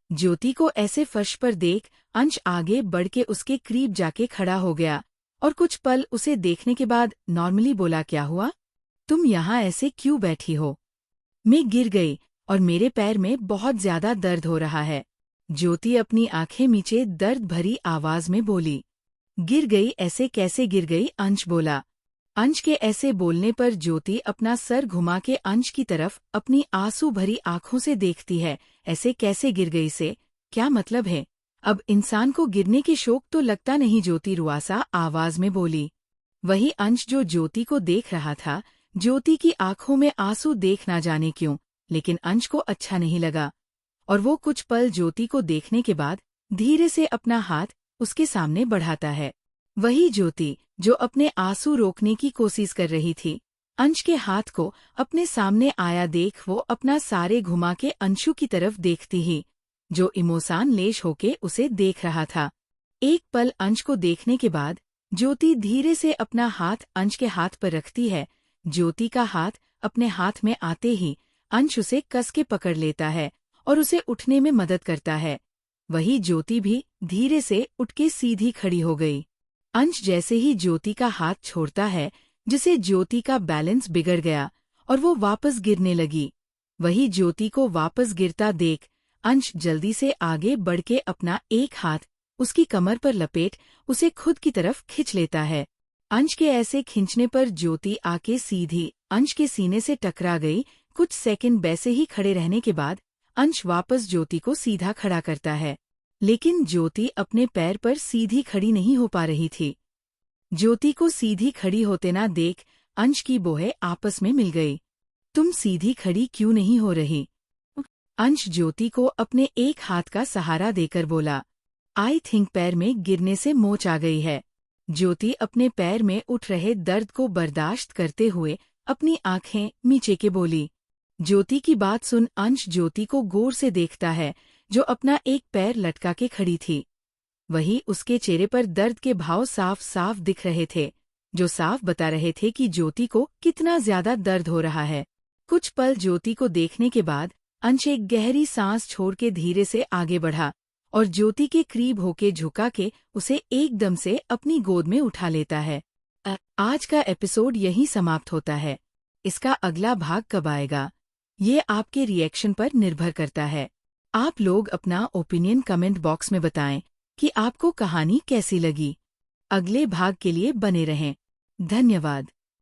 ज्योति को ऐसे फर्श पर देख अंश आगे बढ़ के उसके करीब जाके खड़ा हो गया और कुछ पल उसे देखने के बाद नॉर्मली बोला, क्या हुआ? तुम यहाँ ऐसे क्यों बैठी हो? मैं गिर गई और मेरे पैर में बहुत ज्यादा दर्द हो रहा है। ज्योति अपनी आंखें मीचे दर्द भरी आवाज में बोली। गिर गई? ऐसे कैसे गिर गई? अंश बोला। अंश के ऐसे बोलने पर ज्योति अपना सर घुमा के अंश की तरफ अपनी आंसू भरी आंखों से देखती है। ऐसे कैसे गिर गई से क्या मतलब है? अब इंसान को गिरने के शौक तो लगता नहीं, ज्योति रुआसा आवाज में बोली। वही अंश जो ज्योति को देख रहा था, ज्योति की आंखों में आंसू देख ना जाने क्यों, लेकिन अंश को अच्छा नहीं लगा और वो कुछ पल ज्योति को देखने के बाद धीरे से अपना हाथ उसके सामने बढ़ाता है। वही ज्योति जो अपने आंसू रोकने की कोशिश कर रही थी, अंश के हाथ को अपने सामने आया देख वो अपना सारे घुमा के अंशु की तरफ देखती ही, जो इमोशन लेश होके उसे देख रहा था। एक पल अंश को देखने के बाद ज्योति धीरे से अपना हाथ अंश के हाथ पर रखती है। ज्योति का हाथ अपने हाथ में आते ही अंश उसे कस के पकड़ लेता है और उसे उठने में मदद करता है। वही ज्योति भी धीरे से उठ के सीधी खड़ी हो गई। अंश जैसे ही ज्योति का हाथ छोड़ता है, जिसे ज्योति का बैलेंस बिगड़ गया और वो वापस गिरने लगी। वही ज्योति को वापस गिरता देख अंश जल्दी से आगे बढ़ के अपना एक हाथ उसकी कमर पर लपेट उसे खुद की तरफ खींच लेता है। अंश के ऐसे खींचने पर ज्योति आके सीधी अंश के सीने से टकरा गई। कुछ सेकंड वैसे ही खड़े रहने के बाद अंश वापस ज्योति को सीधा खड़ा करता है, लेकिन ज्योति अपने पैर पर सीधी खड़ी नहीं हो पा रही थी। ज्योति को सीधी खड़ी होते ना देख अंश की बोहें आपस में मिल गई। तुम सीधी खड़ी क्यों नहीं हो रही? अंश ज्योति को अपने एक हाथ का सहारा देकर बोला। आई थिंक पैर में गिरने से मोच आ गई है। ज्योति अपने पैर में उठ रहे दर्द को बर्दाश्त करते हुए अपनी आंखें मीचे के बोली। ज्योति की बात सुन अंश ज्योति को गौर से देखता है, जो अपना एक पैर लटका के खड़ी थी। वही उसके चेहरे पर दर्द के भाव साफ साफ दिख रहे थे, जो साफ बता रहे थे कि ज्योति को कितना ज्यादा दर्द हो रहा है। कुछ पल ज्योति को देखने के बाद अंश एक गहरी सांस छोड़ के धीरे से आगे बढ़ा और ज्योति के करीब होके झुका के उसे एकदम से अपनी गोद में उठा लेता है। आज का एपिसोड यहीं समाप्त होता है। इसका अगला भाग कब आएगा, ये आपके रिएक्शन पर निर्भर करता है। आप लोग अपना ओपिनियन कमेंट बॉक्स में बताएं कि आपको कहानी कैसी लगी। अगले भाग के लिए बने रहें। धन्यवाद।